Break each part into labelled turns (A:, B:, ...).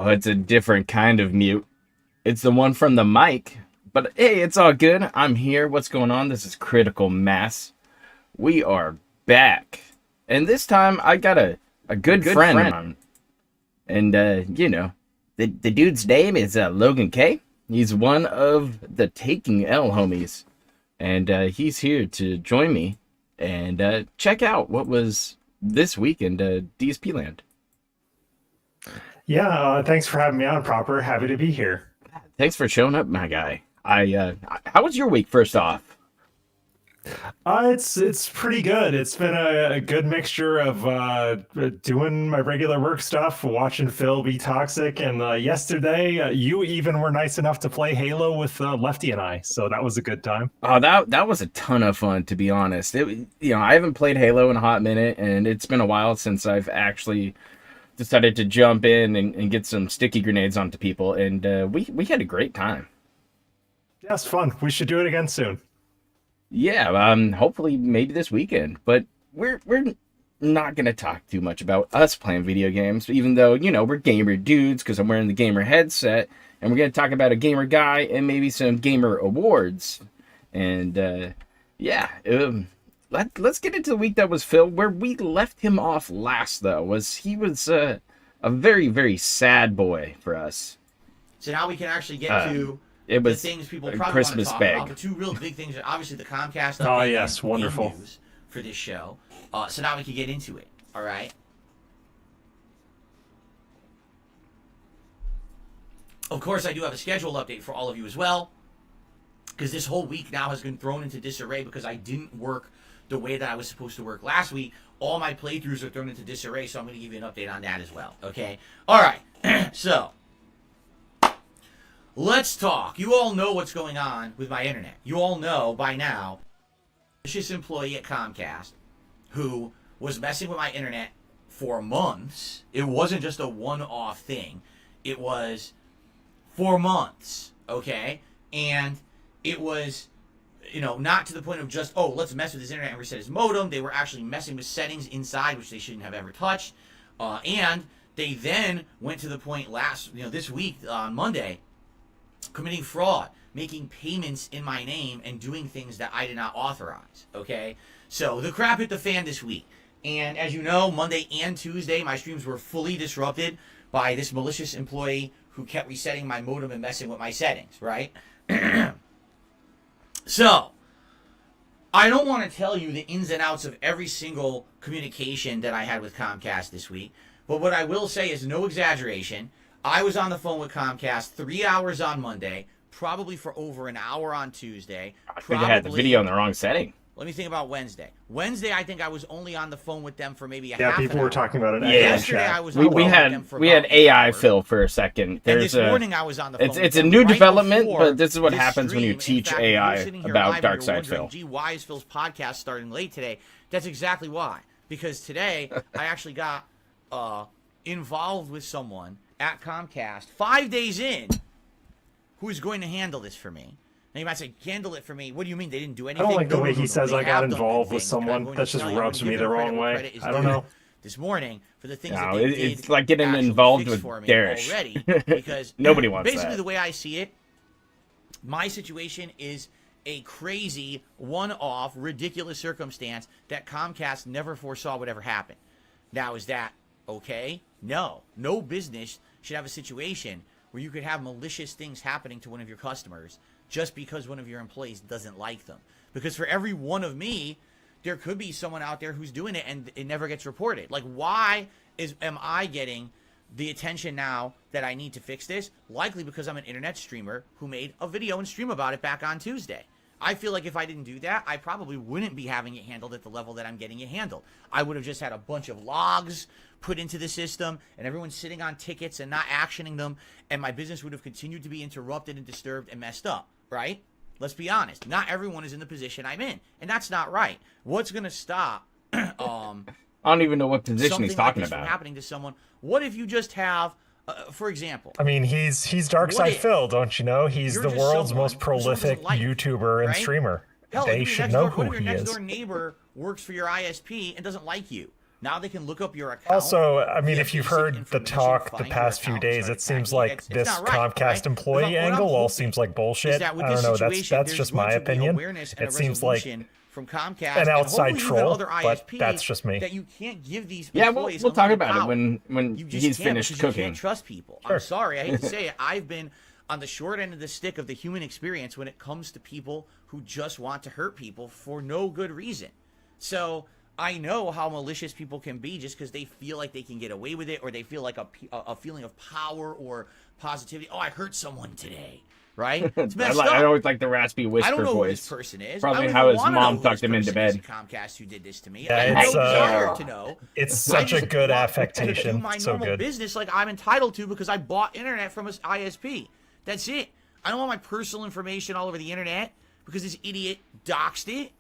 A: Oh, it's a different kind of mute. It's the one from the mic. But hey, it's all good. I'm here. What's going on? This is Critical Mass. We are back. And this time I got a good friend. And, the dude's name is Logan K. He's one of the Taking L homies. And he's here to join me and check out what was this week in DSP land.
B: Yeah, thanks for having me on, Proper. Happy to be here.
A: Thanks for showing up, my guy. How was your week, first off?
B: It's pretty good. It's been a good mixture of doing my regular work stuff, watching Phil be toxic, and yesterday you even were nice enough to play Halo with Lefty and I, so that was a good time.
A: Oh, that was a ton of fun, to be honest. I haven't played Halo in a hot minute, and it's been a while since I've actually decided to jump in and get some sticky grenades onto people, and we had a great time.
B: Yeah, it's fun. We should do it again soon.
A: Yeah, hopefully maybe this weekend. But we're not gonna talk too much about us playing video games, even though we're gamer dudes because I'm wearing the gamer headset, and we're gonna talk about a gamer guy and maybe some gamer awards. And let's get into the week that was Phil. Where we left him off last, though, he was a very, very sad boy for us.
C: So now we can actually get to the things people probably
A: Christmas
C: want to talk
A: bag.
C: about. The two real big things are obviously the Comcast update.
B: Oh, yes, wonderful.
C: News for this show. So now we can get into it. All right. Of course, I do have a schedule update for all of you as well, because this whole week now has been thrown into disarray because I didn't work the way that I was supposed to work last week. All my playthroughs are thrown into disarray, so I'm going to give you an update on that as well. Okay? All right. So, let's talk. You all know what's going on with my internet. You all know by now, malicious employee at Comcast who was messing with my internet for months. It wasn't just a one-off thing. It was for months, okay? And it was, not to the point of just, let's mess with his internet and reset his modem. They were actually messing with settings inside, which they shouldn't have ever touched. And they then went to the point this week on Monday, committing fraud, making payments in my name, and doing things that I did not authorize, okay? So the crap hit the fan this week. And as you know, Monday and Tuesday, my streams were fully disrupted by this malicious employee who kept resetting my modem and messing with my settings, right? So, I don't want to tell you the ins and outs of every single communication that I had with Comcast this week, but what I will say is no exaggeration. I was on the phone with Comcast 3 hours on Monday, probably for over an hour on Tuesday.
A: I think I had the video in the wrong setting.
C: Let me think about Wednesday. Wednesday, I think I was only on the phone with them for maybe a half
B: Yeah,
C: an
B: people
C: hour.
B: were talking about it.
A: Yeah.
C: Yesterday, I was on
A: We
C: the phone with them
A: had
C: for
A: we had
C: about an
A: AI
C: hour.
A: Phil for a second.
C: And
A: There's
C: this morning I was on the phone with
A: it's a
C: them
A: new
C: right
A: development,
C: before
A: but this is what
C: this
A: happens when you
C: stream. In
A: teach
C: fact, if you're
A: AI
C: sitting here
A: about
C: live and
A: Dark
C: you're
A: Side
C: wondering,
A: Phil.
C: Gee, why is Phil's podcast starting late today? That's exactly why. Because today I actually got involved with someone at Comcast 5 days in who is going to handle this for me. Now you might say, handle it for me. What do you mean they didn't do
B: I
C: anything?
B: don't like the
C: No,
B: way
C: no,
B: he
C: no,
B: says
C: they
B: I got
C: have done
B: involved
C: good
B: with
C: things, and I'm
B: someone.
C: going
B: That
C: to
B: just
C: tell you, I'm
B: rubs
C: going to
B: me
C: give
B: the
C: them
B: wrong
C: credit where
B: way.
C: credit is
B: I don't
C: due
B: know.
C: this morning for the things that
A: No,
C: they
A: it's
C: did
A: like getting
C: actually
A: involved
C: fix
A: with
C: for me
A: Darish.
C: already. Because
A: Nobody wants
C: basically
A: that.
C: the way I see it, my situation is a crazy, one-off, ridiculous circumstance that Comcast never foresaw would ever happen. Now, is that okay? No. No business should have a situation where you could have malicious things happening to one of your customers just because one of your employees doesn't like them. Because for every one of me, there could be someone out there who's doing it and it never gets reported. Like, why am I getting the attention now that I need to fix this? Likely because I'm an internet streamer who made a video and stream about it back on Tuesday. I feel like if I didn't do that, I probably wouldn't be having it handled at the level that I'm getting it handled. I would have just had a bunch of logs put into the system and everyone sitting on tickets and not actioning them, and my business would have continued to be interrupted and disturbed and messed up, right? Let's be honest. Not everyone is in the position I'm in, and that's not right. What's going to stop
A: I don't even know what position
C: something
A: he's talking
C: like this
A: about.
C: from happening to someone? What if you just have, for example,
B: I mean, he's Dark
C: What
B: Side
C: if
B: Phil, don't you know? He's
C: you're
B: the
C: just
B: world's
C: someone
B: most
C: who someone doesn't
B: prolific
C: like,
B: YouTuber and
C: right?
B: streamer.
C: Hell,
B: They
C: if your
B: should
C: next
B: know
C: door, what
B: who
C: if
B: he
C: your next
B: is.
C: door neighbor works for your ISP and doesn't like you? Now they can look up your account.
B: Also, I mean,
C: via
B: if you've
C: basic
B: heard the
C: information,
B: talk the
C: find your
B: past few
C: account,
B: days,
C: start
B: it seems
C: attacking.
B: like
C: It's
B: this
C: not right,
B: Comcast
C: right?
B: employee
C: What I'm
B: angle all
C: hoping
B: seems like bullshit.
C: is that with
B: I don't
C: this
B: know.
C: situation,
B: That's
C: there's
B: just
C: going
B: my
C: to be
B: opinion.
C: awareness and
B: It
C: a
B: seems like
C: resolution from Comcast
B: an
C: and
B: outside
C: hopefully even
B: troll,
C: other
B: but
C: ISPs
B: that's just me.
C: that you can't give these
A: Yeah,
C: employees
A: we'll talk
C: unlimited
A: about it
C: power.
A: when
C: You just
A: he's
C: can't,
A: finished
C: because you
A: cooking.
C: can't trust people.
B: Sure.
C: I'm sorry, I hate to say it. I've been on the short end of the stick of the human experience when it comes to people who just want to hurt people for no good reason. So I know how malicious people can be just because they feel like they can get away with it, or they feel like a feeling of power or positivity. Oh, I hurt someone today, right? It's messed up.
A: I always like the raspy whisper
C: I don't know
A: voice.
C: who this person is.
A: Probably
C: I don't
A: how
C: even
A: his
C: wanna
A: mom
C: know who
A: tucked
C: this
A: him into
C: person is
A: bed.
C: at Comcast who did this to me.
B: Yeah,
C: I have no
B: it's,
C: desire to know.
B: it's
C: I
B: such a
C: just
B: good
C: want
B: affectation.
C: to do my
B: So
C: normal
B: good.
C: business like I'm entitled to because I bought internet from an ISP. That's it. I don't want my personal information all over the internet because this idiot doxed it.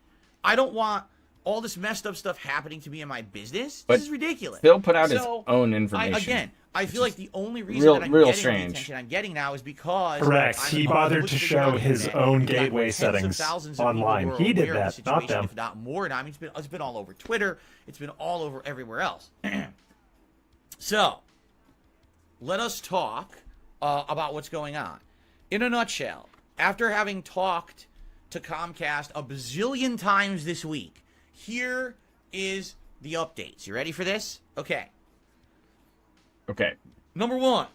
C: I don't want all this messed up stuff happening to me in my business.
A: But
C: this is ridiculous.
A: Phil put out his
C: So,
A: own information.
C: I feel like the only reason
A: real-
C: that I'm
A: real
C: getting
A: strange.
C: the attention I'm getting now is because
B: Correct.
C: I'm
B: He
C: on
B: bothered
C: the
B: to
C: list of
B: show
C: the
B: his
C: internet.
B: own
C: We've got
B: gateway
C: tens of
B: settings
C: thousands of people
B: online.
C: who are
B: He did
C: aware of the
B: that, not
C: situation,
B: them.
C: if not more. And I mean, it's been all over Twitter. It's been all over everywhere else. So, let us talk about what's going on. In a nutshell, after having talked to Comcast a bazillion times this week, here is the updates. You ready for this? Okay.
A: Okay.
C: Number one,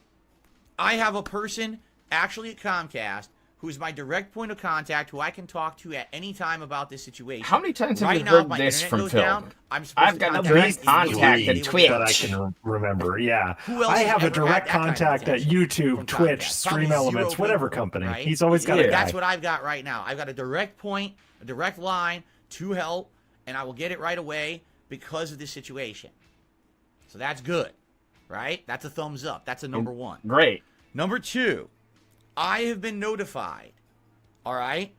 C: I have a person actually at Comcast who is my direct point of contact, who I can talk to at any time about this situation.
A: How many times have
C: right
A: you
C: now,
A: heard
C: my
A: this
C: internet
A: from
C: goes
A: Phil?
C: down, I'm supposed
A: I've
C: to
A: got a
C: contact
A: direct
C: them
A: contact
C: immediately.
A: at
C: They would
A: Twitch.
B: that I
C: get
B: can remember. Yeah,
C: Who else
B: I
C: has
B: have a
C: ever
B: direct
C: had that kind of
B: contact at
C: attention
B: YouTube,
C: from
B: Twitch,
C: Comcast?
B: Stream
C: Probably zero
B: Elements, whatever
C: people,
B: company.
C: right?
B: He's always got a
A: Yeah.
B: guy.
C: That's what I've got right now. I've got a direct point, a direct line to help, and I will get it right away because of this situation. So that's good, right? That's a thumbs up. That's a number one.
A: Great.
C: Number two, I have been notified, all right,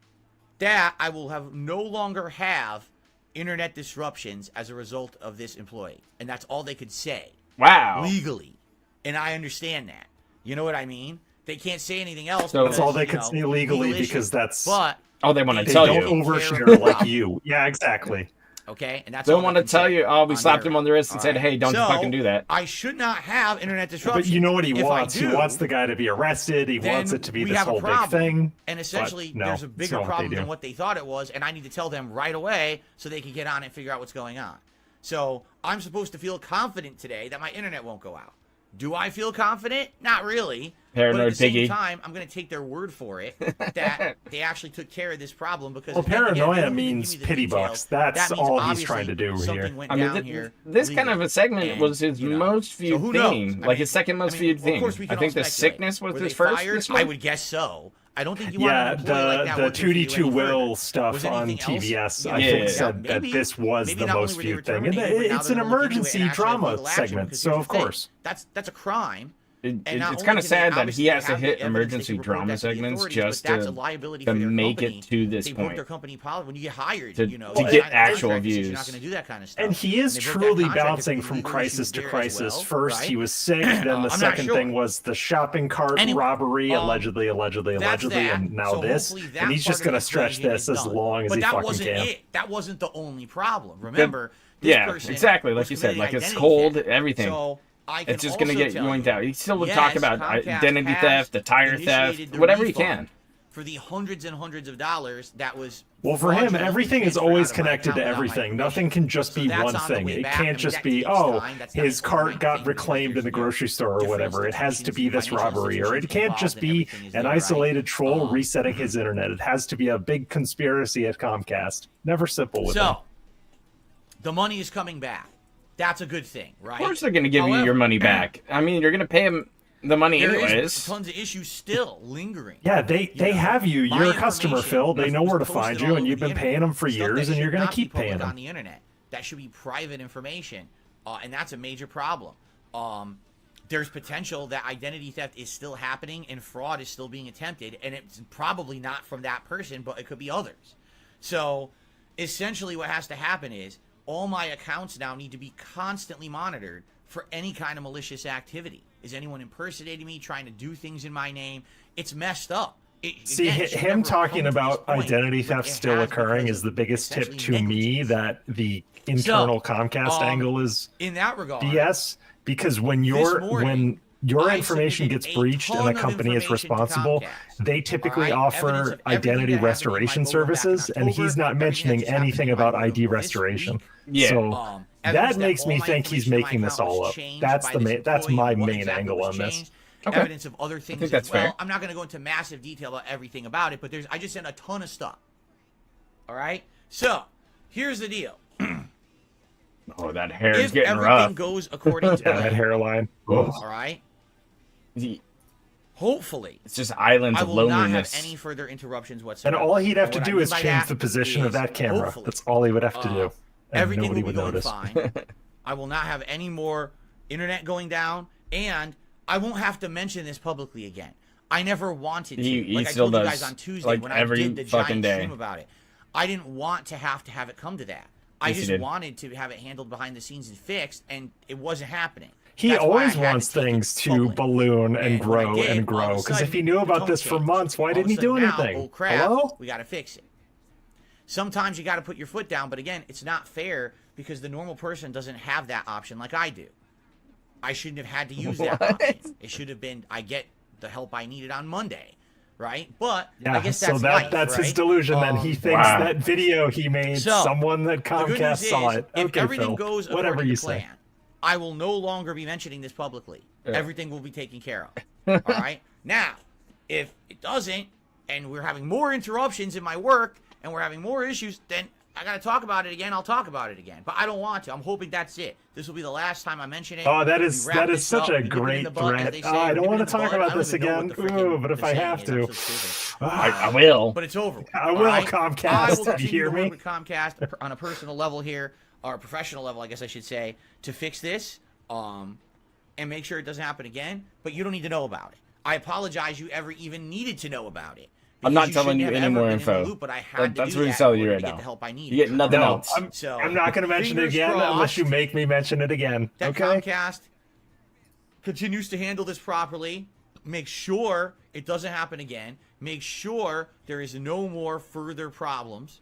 C: that I will have no longer have internet disruptions as a result of this employee. And that's all they could say
A: Wow.
C: legally. And I understand that. You know what I mean? They can't say anything else.
A: So-
B: That's all they
C: because,
B: could say legally
C: legal
B: because
C: issues.
B: that's.
C: But
A: Oh, they want to
B: They
A: tell
B: don't
A: you.
B: overshare like you. Yeah, exactly.
C: okay, and that's
A: They
C: all
A: want to
C: can
A: tell
C: say
A: you, oh, we
C: on
A: slapped
C: their
A: him on the wrist and
C: end.
A: said,
C: All
A: hey, don't
C: So,
A: fucking do that.
C: I should not have internet disruption.
B: But you know what he
C: If I
B: wants? He
C: do,
B: wants the guy to be arrested. He
C: then
B: wants it to be
C: we
B: this
C: have a
B: whole big
C: problem.
B: thing.
C: And essentially,
B: no,
C: there's a
B: it's
C: bigger
B: not what they
C: problem
B: do.
C: than what they thought it was, and I need to tell them right away so they can get on it and figure out what's going on. So I'm supposed to feel confident today that my internet won't go out. Do I feel confident? Not really.
A: Paranoid
C: but at the same
A: piggy.
C: time, I'm going to take their word for it that they actually took care of this problem because
B: Well,
C: again, they
B: paranoia
C: don't even
B: means
C: give me the
B: pity
C: details.
B: bucks. That's
C: That means
B: all he's
C: obviously
B: trying to do
C: something
B: here.
C: went
A: I mean,
C: down here
A: this kind of
C: legally.
A: a segment
C: And,
A: was his
C: you know,
A: most
C: so
A: viewed
C: who knows?
A: thing.
C: I
A: Like
C: mean-
A: his second most
C: I mean,
A: viewed
C: of
A: thing.
C: course we
A: I
C: can
A: think
C: all
A: the
C: speculate.
A: sickness was
C: Were
A: his
C: they
A: first
C: fired?
A: this
C: I
A: month.
C: would guess so. I don't think you want an employee like that
B: the
C: working for you
B: 2D2
C: any
B: will
C: further.
B: stuff
C: Was
B: on
C: anything else?
B: TVS, I
A: Yeah,
B: think,
A: yeah.
B: said that
C: Maybe-
B: this was
C: maybe
B: the
C: not only
B: most
C: were they
B: viewed thing. And
C: terminated, but now
B: it's
C: they're
B: an
C: gonna look into it
B: emergency
C: and actually have
B: drama
C: legal action,
B: segment,
C: because
B: so
C: here's
B: of
C: the thing,
B: course.
C: that's a crime. And not
A: It's
C: only
A: kind of
C: can they
A: sad that
C: obviously
A: he has to
C: have the
A: hit
C: evidence, they
A: emergency
C: can report
A: drama
C: that to the
A: segments
C: authorities,
A: just
C: but that's a
A: to
C: liability
A: to
C: for their
A: make
C: company.
A: it to this
C: They broke
A: point.
C: their company policy. When you get hired,
A: To-
C: you know,
A: to
C: you
A: get
C: sign a
A: actual
C: contract that says
A: views.
C: You're not going to do that kind of stuff.
B: And he is
C: they broke that
B: truly
C: contract, there
B: bouncing
C: could be
B: from
C: legal
B: crisis
C: issues
B: to
C: there as
B: crisis.
C: well,
B: First,
C: right?
B: he was sick. Then the
C: I'm not
B: second
C: sure.
B: thing was the shopping cart
C: Anyway,
B: robbery, allegedly,
C: that's that.
B: and now
C: So
B: this.
C: hopefully that
B: And he's
C: part
B: just
C: of
B: going
C: the
B: to stretch
C: equation
B: this
C: is
B: as
C: done.
B: long as
C: But
B: he
C: that
B: fucking
C: wasn't
B: can.
C: it. That wasn't the only problem. Remember, this
A: Yeah,
C: person
A: exactly. Like
C: was
A: you said,
C: committing
A: like it's
C: identity
A: cold,
C: theft.
A: everything.
C: So I can
A: It's just going to
C: also
A: get
C: tell
A: yoinked
C: you,
A: out. He still would
C: yes,
A: talk about
C: Comcast
A: identity
C: has
A: theft, the tire theft,
C: initiated the
A: whatever he
C: refund
A: can.
C: for the hundreds and hundreds of dollars that was
B: Well, for him,
C: fraudulently
B: everything is
C: transferred
B: always
C: out of my
B: connected
C: account
B: to
C: without my
B: everything.
C: permission.
B: Nothing can just
C: So
B: be
C: that's
B: one
C: on the
B: thing.
C: way
B: It
C: back.
B: can't
C: I mean,
B: just
C: that
B: be,
C: takes
B: oh,
C: time. That's
B: his
C: not
B: cart
C: overnight
B: got
C: thing.
B: reclaimed in the grocery store or
C: Different
B: whatever. It has to be this
C: institutions,
B: robbery, or it
C: financial
B: can't just be
C: institutions involved, and
B: an
C: everything is
B: isolated
C: there,
B: troll
C: right?
B: resetting his internet. It has to be a big conspiracy at Comcast. Never simple with him.
C: So the money is coming back. That's a good thing, right?
A: Of course they're going to give you
C: However,
A: your money back. I mean, you're going to pay him the money
C: there is
A: anyways.
C: tons of issues still lingering.
B: Yeah, they
C: know,
B: have you.
C: my
B: You're a customer,
C: information
B: Phil. They
C: was
B: know where to
C: posted
B: find
C: all
B: you, and
C: over
B: you've
C: the
B: been paying them for
C: internet. Stuff
B: years,
C: that
B: and you're
C: should
B: going to
C: not be
B: keep paying
C: public
B: them.
C: on the internet. That should be private information, and that's a major problem. There's potential that identity theft is still happening and fraud is still being attempted, and it's probably not from that person, but it could be others. So essentially what has to happen is all my accounts now need to be constantly monitored for any kind of malicious activity. Is anyone impersonating me, trying to do things in my name? It's messed up.
B: See,
C: Again, it should
B: him
C: never
B: talking
C: come to
B: about
C: this point,
B: identity
C: but
B: theft
C: it
B: still
C: has
B: occurring
C: because
B: is the
C: of
B: biggest tip
C: essentially
B: to me
C: negligence.
B: that the internal Comcast angle is
C: in that regard,
B: BS, because when your
C: I
B: information
C: submitted
B: gets
C: a
B: breached and
C: ton
B: the
C: of
B: company is
C: information to
B: responsible,
C: Comcast.
B: they typically
C: All right? Evidence
B: offer
C: of everything
B: identity
C: that happened in my
B: restoration
C: modem back in
B: services, and he's
C: October,
B: not
C: everything that
B: mentioning
C: just happened
B: anything
C: in my
B: about
C: modem
B: ID
C: this
B: restoration.
C: week.
A: Yeah.
B: So that
C: Evidence
B: makes
C: all
B: me
C: my
B: think he's
C: information in my
B: making this
C: account
B: all
C: was
B: up.
C: changed
B: That's
C: by
B: the
C: this
B: that's
C: employee,
B: my
C: what
B: main
C: exactly
B: angle
C: was
B: on this.
C: changed.
A: Okay.
C: Evidence of other things
A: think
C: as
A: that's
C: well.
A: fair.
C: I'm not going to go into massive detail about everything about it, but I just sent a ton of stuff. All right? So, here's the deal.
A: Oh, that hair is
C: If
A: getting
C: everything
A: rough.
C: goes according to
B: Yeah, that
C: plan,
B: hairline.
A: Oh.
C: all right?
A: He-
C: Hopefully,
A: It's just islands
C: I
A: of
C: will not have
A: loneliness.
C: any further interruptions
B: And
C: whatsoever.
B: all he'd have to
C: what I
B: do
C: mean
B: is
C: by
B: change
C: that
B: the position of
C: is,
B: that camera.
C: hopefully,
B: That's all he would have to do. And
C: everything
B: nobody
C: will be
B: would
C: going
B: notice.
C: fine. I will not have any more internet going down, and I won't have to mention this publicly again. I never wanted to.
A: He
C: like I
A: still
C: told you
A: does,
C: guys on Tuesday
A: like,
C: when I
A: every
C: did the
A: fucking
C: giant
A: day.
C: stream about it. I didn't want to have it come to that. I
A: Yes, you
C: just
A: did.
C: wanted to have it handled behind the scenes and fixed, and it wasn't happening.
B: He
C: That's why I
B: always
C: had to
B: wants
C: take it
B: things to
C: public.
B: balloon and
C: And when I
B: grow
C: did,
B: and
C: all of
B: grow.
C: a
B: Because if he
C: sudden,
B: knew
C: the
B: about
C: tone
B: this for
C: changed.
B: months, why
C: All of
B: didn't
C: a
B: he do
C: sudden now,
B: anything?
C: oh crap,
B: Hello?
C: we got to fix it. Sometimes you got to put your foot down, but again, it's not fair because the normal person doesn't have that option like I do. I shouldn't have had to use that option. It should have been, I get the help I needed on Monday, right? But
B: Yeah,
C: I guess
B: so
C: that's life,
B: that's his
C: right?
B: delusion. Then he thinks
A: Wow.
B: that video he made,
C: So,
B: someone that
C: the good
B: Comcast
C: news
B: saw
C: is,
B: it.
C: if
B: Okay,
C: everything
B: Phil,
C: goes
B: whatever
C: according
B: you
C: to
B: say.
C: plan, I will no longer be mentioning this publicly.
A: Yeah.
C: Everything will be taken care of. All right? Now, if it doesn't, and we're having more interruptions in my work, and we're having more issues, then I got to talk about it again. I'll talk about it again. But I don't want to. I'm hoping that's it. This will be the last time I mention it.
B: Oh, that
C: We
B: is
C: wrap this
B: such
C: up,
B: a
C: we nip it in
B: great
C: the bud, as
B: threat.
C: they
B: Oh,
C: say.
B: I
C: We
B: don't
C: nip
B: want
C: it
B: to
C: in the
B: talk
C: bud.
B: about
C: I don't
B: this
C: even know
B: again.
C: what the freaking
B: Ooh, but if I
C: saying
B: have
C: is. I'm
B: to,
C: so stupid.
A: I will.
C: But it's over.
B: I will,
C: all right?
B: Comcast.
C: I will
B: You
C: continue
B: hear
C: to work
B: me?
C: with Comcast on a personal level here, or a professional level, I guess I should say, to fix this, and make sure it doesn't happen again. But you don't need to know about it. I apologize you ever even needed to know about it.
A: I'm not
C: because
A: telling you
C: shouldn't
A: any
C: have
A: more
C: ever been in the
A: info.
C: loop, but I had to
A: That's
C: do
A: what he's
C: that
A: telling
C: in
A: you
C: order
A: right
C: to get
A: now.
C: the help I needed.
A: You get nothing
B: no,
A: else.
B: I'm not going to mention it
C: fingers
B: again unless you
C: crossed
B: make me mention it again.
C: that
B: Okay?
C: Comcast continues to handle this properly. Make sure it doesn't happen again. Make sure there is no more further problems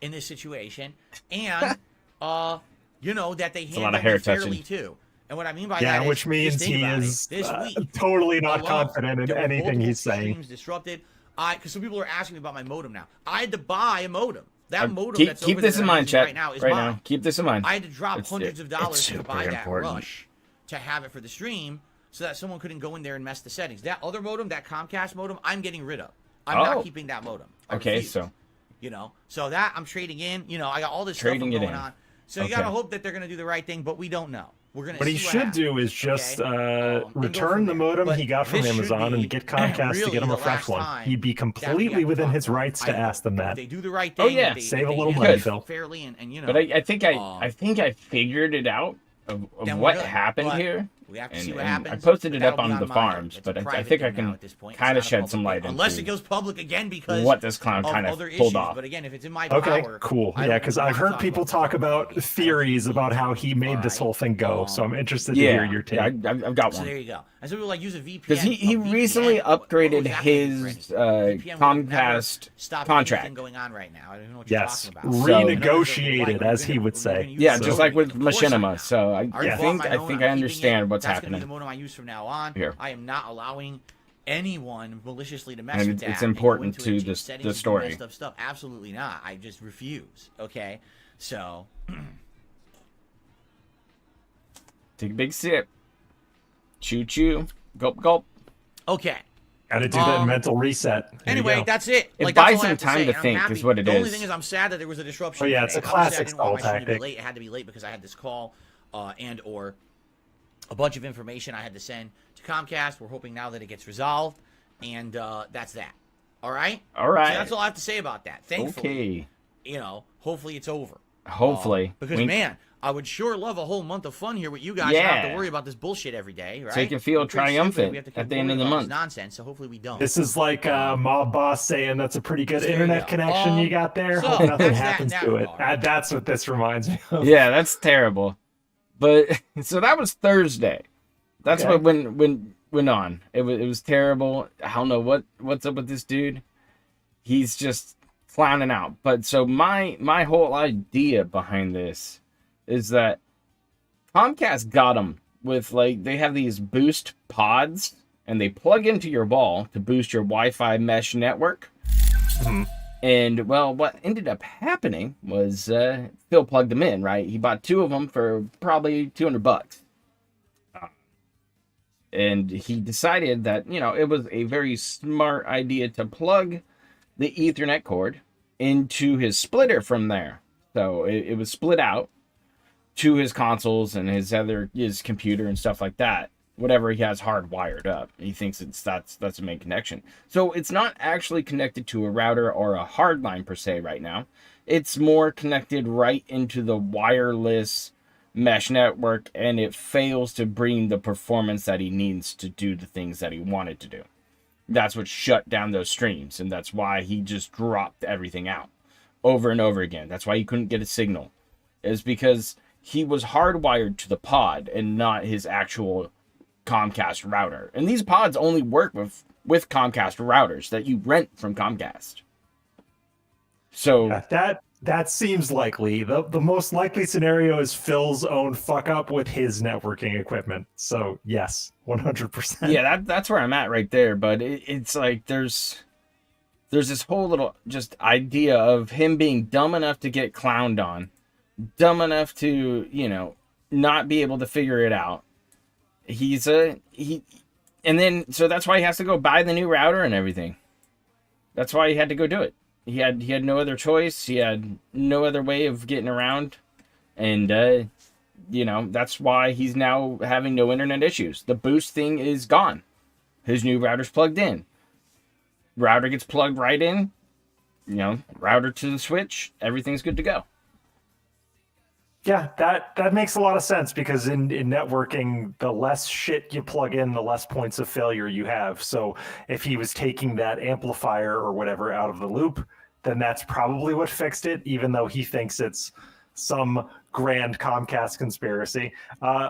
C: in this situation, and that they
A: a
C: handle
A: lot of hair
C: it fairly
A: touching.
C: too. And what I mean by
B: Yeah,
C: that is,
B: which means
C: just think
B: he
C: about it.
B: is
C: This week
B: totally not
C: alone,
B: confident in
C: there were
B: anything
C: multiple
B: he's saying.
C: streams disrupted. Because some people are asking me about my modem now. I had to buy a modem. That modem
A: keep
C: that's
A: keep
C: over
A: this
C: there
A: in
C: that I'm
A: mind,
C: using
A: chat.
C: right now is
A: Right
C: mine.
A: now, keep this in mind.
C: I had to drop hundreds of dollars to
A: super
C: buy that
A: important.
C: rush to have it for the stream so that someone couldn't go in there and mess the settings. That other modem, that Comcast modem, I'm getting rid of. I'm
A: Oh.
C: not keeping that modem. I
A: Okay,
C: refuse.
A: so
C: So that I'm trading in. I got all this
A: Trading
C: stuff
A: it
C: going
A: in.
C: on. So you got to hope that they're going to do the right thing, but we don't know. We're gonna.
B: What he
C: see
B: should
C: happens,
B: do is just
C: okay? And go
B: return
C: from
B: the
C: there.
B: modem
C: But
B: he got from
C: this should
B: Amazon and
C: be
B: get Comcast to
C: really
B: get him a
C: the
B: fresh
C: last
B: one.
C: time
B: He'd be
C: that we have
B: completely
C: to
B: within
C: talk
B: his
C: about it.
B: rights
C: I
B: to
C: hope.
B: ask them
C: If
B: that.
C: they do the right
A: Oh,
C: thing,
A: yeah.
B: Save a
C: they
B: little
C: handle
B: money,
C: it
B: Phil.
C: fairly, and
A: But I think I figured it out of
C: then we're
A: what
C: good.
A: happened
C: But
A: here.
C: we have to
A: And,
C: see what
A: and
C: happens.
A: I posted
C: but
A: it up
C: that'll be
A: on the
C: my
A: farms,
C: end.
A: but
C: It's a
A: I
C: private
A: think I
C: thing now
A: can
C: at this point. It's
A: kind of
C: not a
A: shed
C: public
A: some
C: thing.
A: light
C: Unless it
A: into
C: goes public again because
A: what this clown
C: of
A: kind
C: other
A: of pulled
C: issues.
A: off.
C: But again, if it's in my
B: Okay,
C: power,
B: cool.
C: I
B: Yeah,
C: don't
B: because
C: want
B: I've
C: to
B: heard
C: talk
B: people
C: about
B: talk
C: it.
B: about theories about how he made this
C: Alright.
B: whole thing go, so I'm interested to hear
A: Yeah,
B: your
A: yeah,
B: take.
A: I've got
C: So
A: one.
C: there you go. And so people like use a VPN.
A: Because he
C: A
A: recently
C: VPN? What
A: upgraded
C: exactly are you threatening?
A: his
C: VPN would have never
A: Comcast
C: stopped
A: contract.
C: anything going on right now. I don't even know what you're
B: Yes,
C: talking about.
A: So-
B: renegotiated, as he would say.
A: Yeah,
B: So-
A: just like with
C: Of course I know.
A: Machinima. So I
C: already
B: Yeah.
C: bought
A: think
C: my
A: I
C: own,
A: think
C: I'm
A: I
C: keeping
A: understand
C: it.
A: what's
C: That's
A: happening.
C: Gonna be the modem I use from now on.
A: Here.
C: I am not allowing anyone maliciously to mess
A: And
C: with
A: it's
C: that. and go
A: important
C: into
A: to
C: it, change
A: the
C: settings and do
A: story.
C: messed up stuff. Absolutely not. I just refuse. Okay, so
A: Take a big sip. Choo choo. Gulp gulp.
C: okay.
B: Gotta do that mental reset. There you
C: Anyway,
B: go.
C: that's it.
A: It
C: Like,
A: buys
C: that's all I
A: some
C: have to
A: time
C: say,
A: to
C: and I'm
A: think
C: happy.
A: is what it
C: the only
A: is.
C: thing is I'm sad that there was a disruption.
B: Oh, yeah, it's
C: today.
B: a
C: Obviously, I
B: classic
C: didn't want my
B: stall
C: stream to be
B: tactic.
C: late. It had to be late because I had this call and or a bunch of information I had to send to Comcast. We're hoping now that it gets resolved, and that's that. All right?
A: All right.
C: So that's all I have to say about that. Thankfully,
A: Okay.
C: you know, hopefully it's over.
A: Hopefully.
C: Because,
A: Wink.
C: man, I would sure love a whole month of fun here with you guys. Yeah. Not have to
A: Yeah.
C: worry about this bullshit every day, right?
A: So you can feel
C: We're pretty stupid.
A: triumphant
C: We have to keep
A: at the end of
C: worrying
A: the
C: about this
A: month.
C: nonsense, so hopefully we don't.
B: This is like mob boss saying that's a pretty good
C: There you
B: internet
C: go.
B: connection you got there.
C: so
B: Hope nothing
C: that's that in
B: happens
C: that
B: to it.
C: regard.
B: That's what this reminds me of.
A: Yeah, that's terrible. But so that was Thursday. That's
B: Okay.
A: what went on. It was terrible. I don't know what's up with this dude. He's just clowning out. But so my whole idea behind this is that Comcast got them with, like, they have these boost pods and they plug into your wall to boost your Wi-Fi mesh network. And, well, what ended up happening was Phil plugged them in, right? He bought 2 of them for probably $200. And he decided that, it was a very smart idea to plug the Ethernet cord into his splitter from there. So it was split out to his consoles and his computer and stuff like that. Whatever he has hardwired up, he thinks that's the main connection. So it's not actually connected to a router or a hard line per se right now. It's more connected right into the wireless mesh network, and it fails to bring the performance that he needs to do the things that he wanted to do. That's what shut down those streams, and that's why he just dropped everything out over and over again. That's why he couldn't get a signal, is because he was hardwired to the pod and not his actual Comcast router. And these pods only work with Comcast routers that you rent from Comcast. So
B: Yeah, that seems likely. The most likely scenario is Phil's own fuck up with his networking equipment. So yes, 100%.
A: yeah, that's where I'm at right there. But it's like there's this whole little just idea of him being dumb enough to get clowned on, dumb enough to not be able to figure it out. And then so that's why he has to go buy the new router and everything. That's why he had to go do it. He had no other choice. He had no other way of getting around, and that's why he's now having no internet issues. The boost thing is gone. His new router's plugged in. Router gets plugged right in. Router to the switch. Everything's good to go.
B: Yeah, that makes a lot of sense because in networking, the less shit you plug in, the less points of failure you have. So if he was taking that amplifier or whatever out of the loop, then that's probably what fixed it, even though he thinks it's some grand Comcast conspiracy.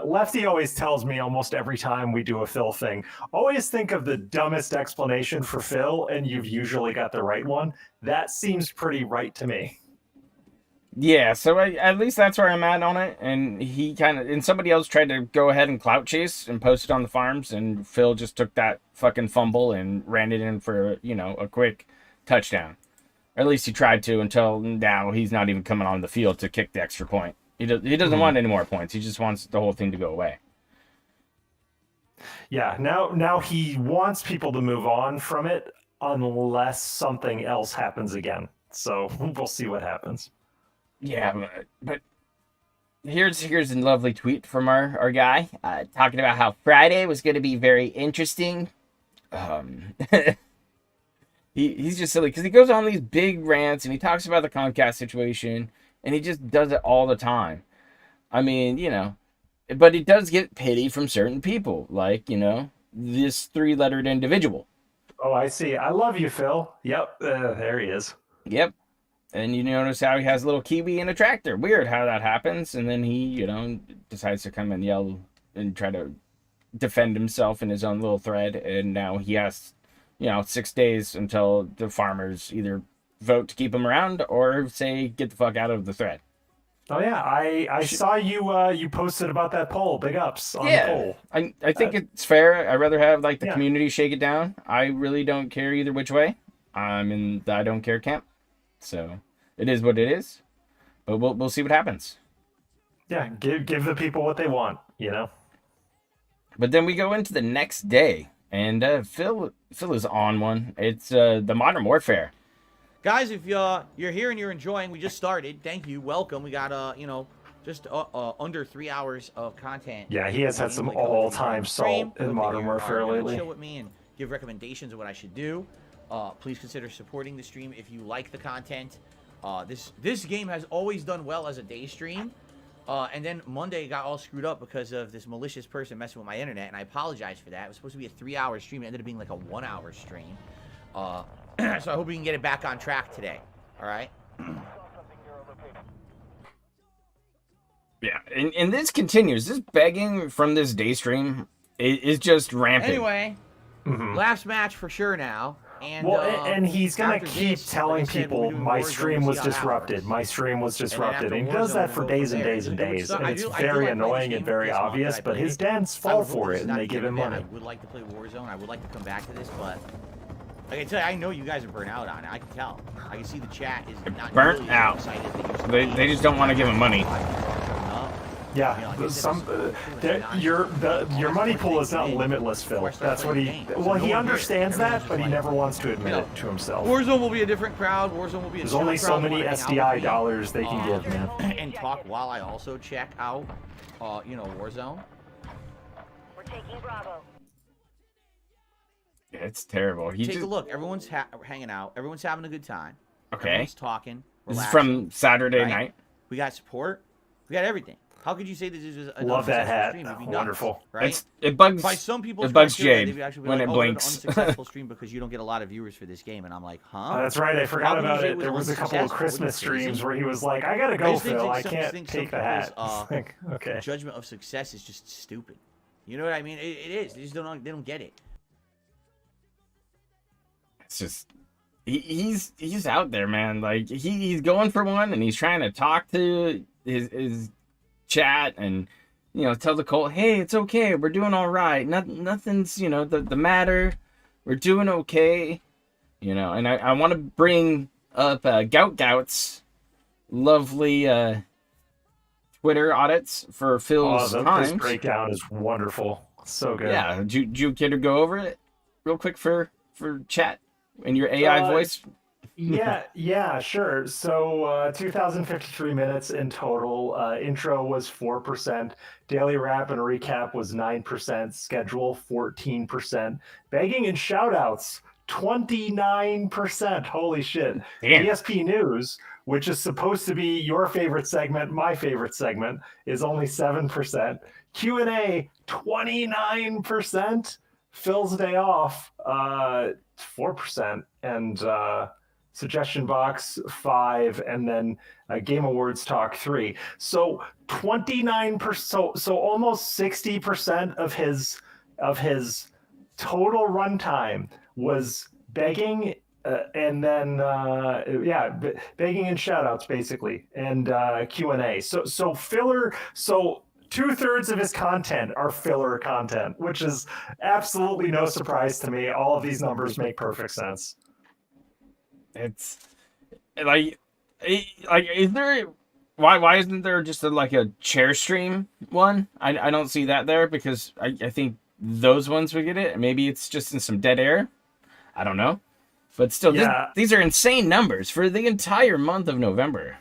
B: Lefty always tells me almost every time we do a Phil thing, always think of the dumbest explanation for Phil, and you've usually got the right one. That seems pretty right to me.
A: Yeah, so at least that's where I'm at on it. And somebody else tried to go ahead and clout chase and post it on the farms, and Phil just took that fucking fumble and ran it in for, a quick touchdown. Or at least he tried to, until now he's not even coming on the field to kick the extra point. He doesn't want any more points. He just wants the whole thing to go away.
B: Yeah, now he wants people to move on from it unless something else happens again. So we'll see what happens.
A: Yeah, but here's a lovely tweet from our guy talking about how Friday was going to be very interesting. Um, he's just silly because he goes on these big rants and he talks about the Comcast situation and he just does it all the time. I mean, but he does get pity from certain people, like this three-lettered individual.
B: Oh, I see. I love you, Phil. Yep, there he is.
A: Yep. And you notice how he has a little kiwi and a tractor. Weird how that happens. And then he, decides to come and yell and try to defend himself in his own little thread. And now he has, 6 days until the farmers either vote to keep him around or say, get the fuck out of the thread.
B: Oh yeah, I saw you posted about that poll. Big ups on the poll.
A: I think it's fair. I'd rather have the community shake it down. I really don't care either which way. I'm in the I don't care camp. So it is what it is. But we'll see what happens.
B: Yeah, give the people what they want,
A: But then we go into the next day, and Phil is on one. It's the Modern Warfare.
C: Guys, if you're here and you're enjoying, we just started. Thank you. Welcome. We got, just under 3 hours of content.
B: Yeah, he has had some all-time salt in Modern Warfare lately.
C: Chill with me and give recommendations of what I should do. Please consider supporting the stream if you like the content. This game has always done well as a day stream. And then Monday got all screwed up because of this malicious person messing with my internet, and I apologize for that. It was supposed to be a 3-hour stream. It ended up being like a 1-hour stream. So I hope we can get it back on track today. All right?
A: Yeah, and this continues. This begging from this day stream is just rampant.
C: Anyway, last match for sure now. And,
B: and he's going to keep telling people my stream was disrupted. My stream was disrupted. And he does that for days and days and days. And it's very annoying and very obvious, but his dads fall for it and they give him money.
C: I would like to play Warzone. I would like to come back to this, but I can tell you, I know you guys are burnt out on it. I can tell. I can see the chat is not
A: burnt
C: really
A: out.
C: Excited.
A: They just don't want to give him money.
B: Yeah, your money pool is not limitless, Phil. That's what he understands that, but he never wants to admit it to himself.
C: Warzone will be a different crowd. Warzone will be a
B: There's only so many SDI dollars they can give, man.
C: And talk while I also check out, Warzone.
D: We're taking Bravo.
A: Yeah, it's terrible.
C: Take a look. Everyone's hanging out. Everyone's having a good time.
A: Okay.
C: Everyone's talking.
A: This is from Saturday night.
C: We got support. We got everything. How could you say this is a
B: love that hat?
C: Stream?
B: Wonderful.
C: Right?
A: It bugs.
C: By some people's
A: it bugs
C: criteria,
A: Jade when it blinks.
C: An unsuccessful stream because you don't get a lot of viewers for this game, and I'm like, huh?
B: That's right. I forgot about it. There was a couple of Christmas streams where he was like, "I gotta go, Phil. I can't take the hat." Okay.
C: Judgment of success is just stupid. You know what I mean? It is. They just don't get it.
A: It's just he's out there, man. Like he's going for one, and he's trying to talk to his chat and tell the cult, hey, it's okay, we're doing all right, nothing's the matter, we're doing okay, and I want to bring up Gout's lovely Twitter audits for Phil's times.
B: This breakdown is wonderful, so good.
A: Yeah, do you care to go over it real quick for chat in your AI voice?
B: Yeah, sure. So 2,053 minutes in total. Intro was 4%. Daily wrap and recap was 9%. Schedule 14%. Begging and shoutouts 29%. Holy shit.
A: Damn.
B: ESP News, which is supposed to be your favorite segment, my favorite segment, is only 7%. Q&A 29%. Phil's Day Off 4%. And Suggestion Box 5, and then Game Awards Talk 3. So 29%, so almost 60% of his total runtime was begging, and then begging and shoutouts basically, and Q&A. So filler. So 2/3 of his content are filler content, which is absolutely no surprise to me. All of these numbers make perfect sense.
A: It's like is there why isn't there just a chair stream one? I don't see that there because I think those ones would get it. Maybe it's just in some dead air. I don't know, but still, these are insane numbers for the entire month of November.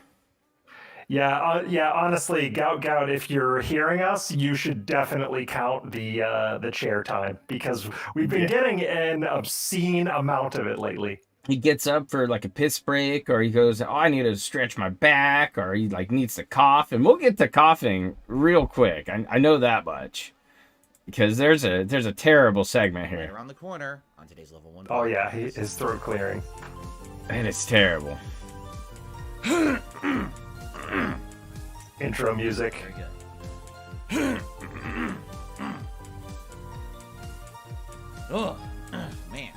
B: Yeah. Honestly, Gout, if you're hearing us, you should definitely count the chair time because we've been getting an obscene amount of it lately.
A: He gets up for like a piss break, or he goes, "Oh, I need to stretch my back," or he like needs to cough, and we'll get to coughing real quick. I know that much because there's a terrible segment
C: Right
A: here,
C: around the corner on today's level 1.
B: Oh yeah, his throat clearing.
A: and it's terrible.
B: Intro music.
C: Very good. Oh, man.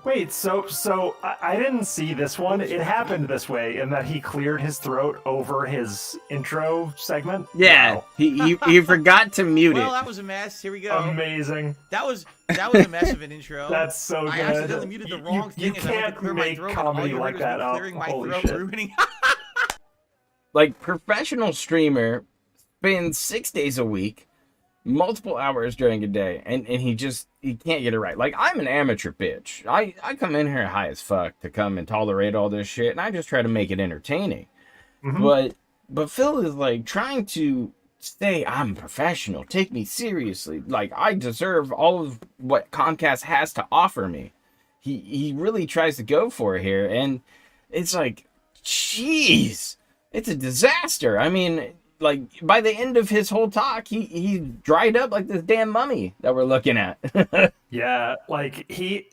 B: Wait, so I didn't see this one. It happened this way in that he cleared his throat over his intro segment.
A: Yeah,
B: Wow.
A: he forgot to mute
C: Well,
A: it.
C: that was a mess. Here we go.
B: Amazing.
C: That was a mess of an intro.
B: That's so good.
C: I accidentally muted the wrong thing
B: You
C: as I went to
B: can't
C: clear my
B: make
C: throat. and all
B: comedy
C: you heard
B: like
C: was
B: that
C: me
B: up.
C: clearing my
B: Holy
C: throat,
B: shit.
C: ruining.
A: Like professional streamer spends 6 days a week, multiple hours during a day, and he can't get it right. Like, I'm an amateur bitch. I come in here high as fuck to come and tolerate all this shit, and I just try to make it entertaining.
B: Mhm.
A: But Phil is like trying to say I'm professional, take me seriously, like I deserve all of what Comcast has to offer me. He really tries to go for it here, and it's like, jeez, it's a disaster. I mean, like by the end of his whole talk, he dried up like this damn mummy that we're looking at.
B: Yeah, like he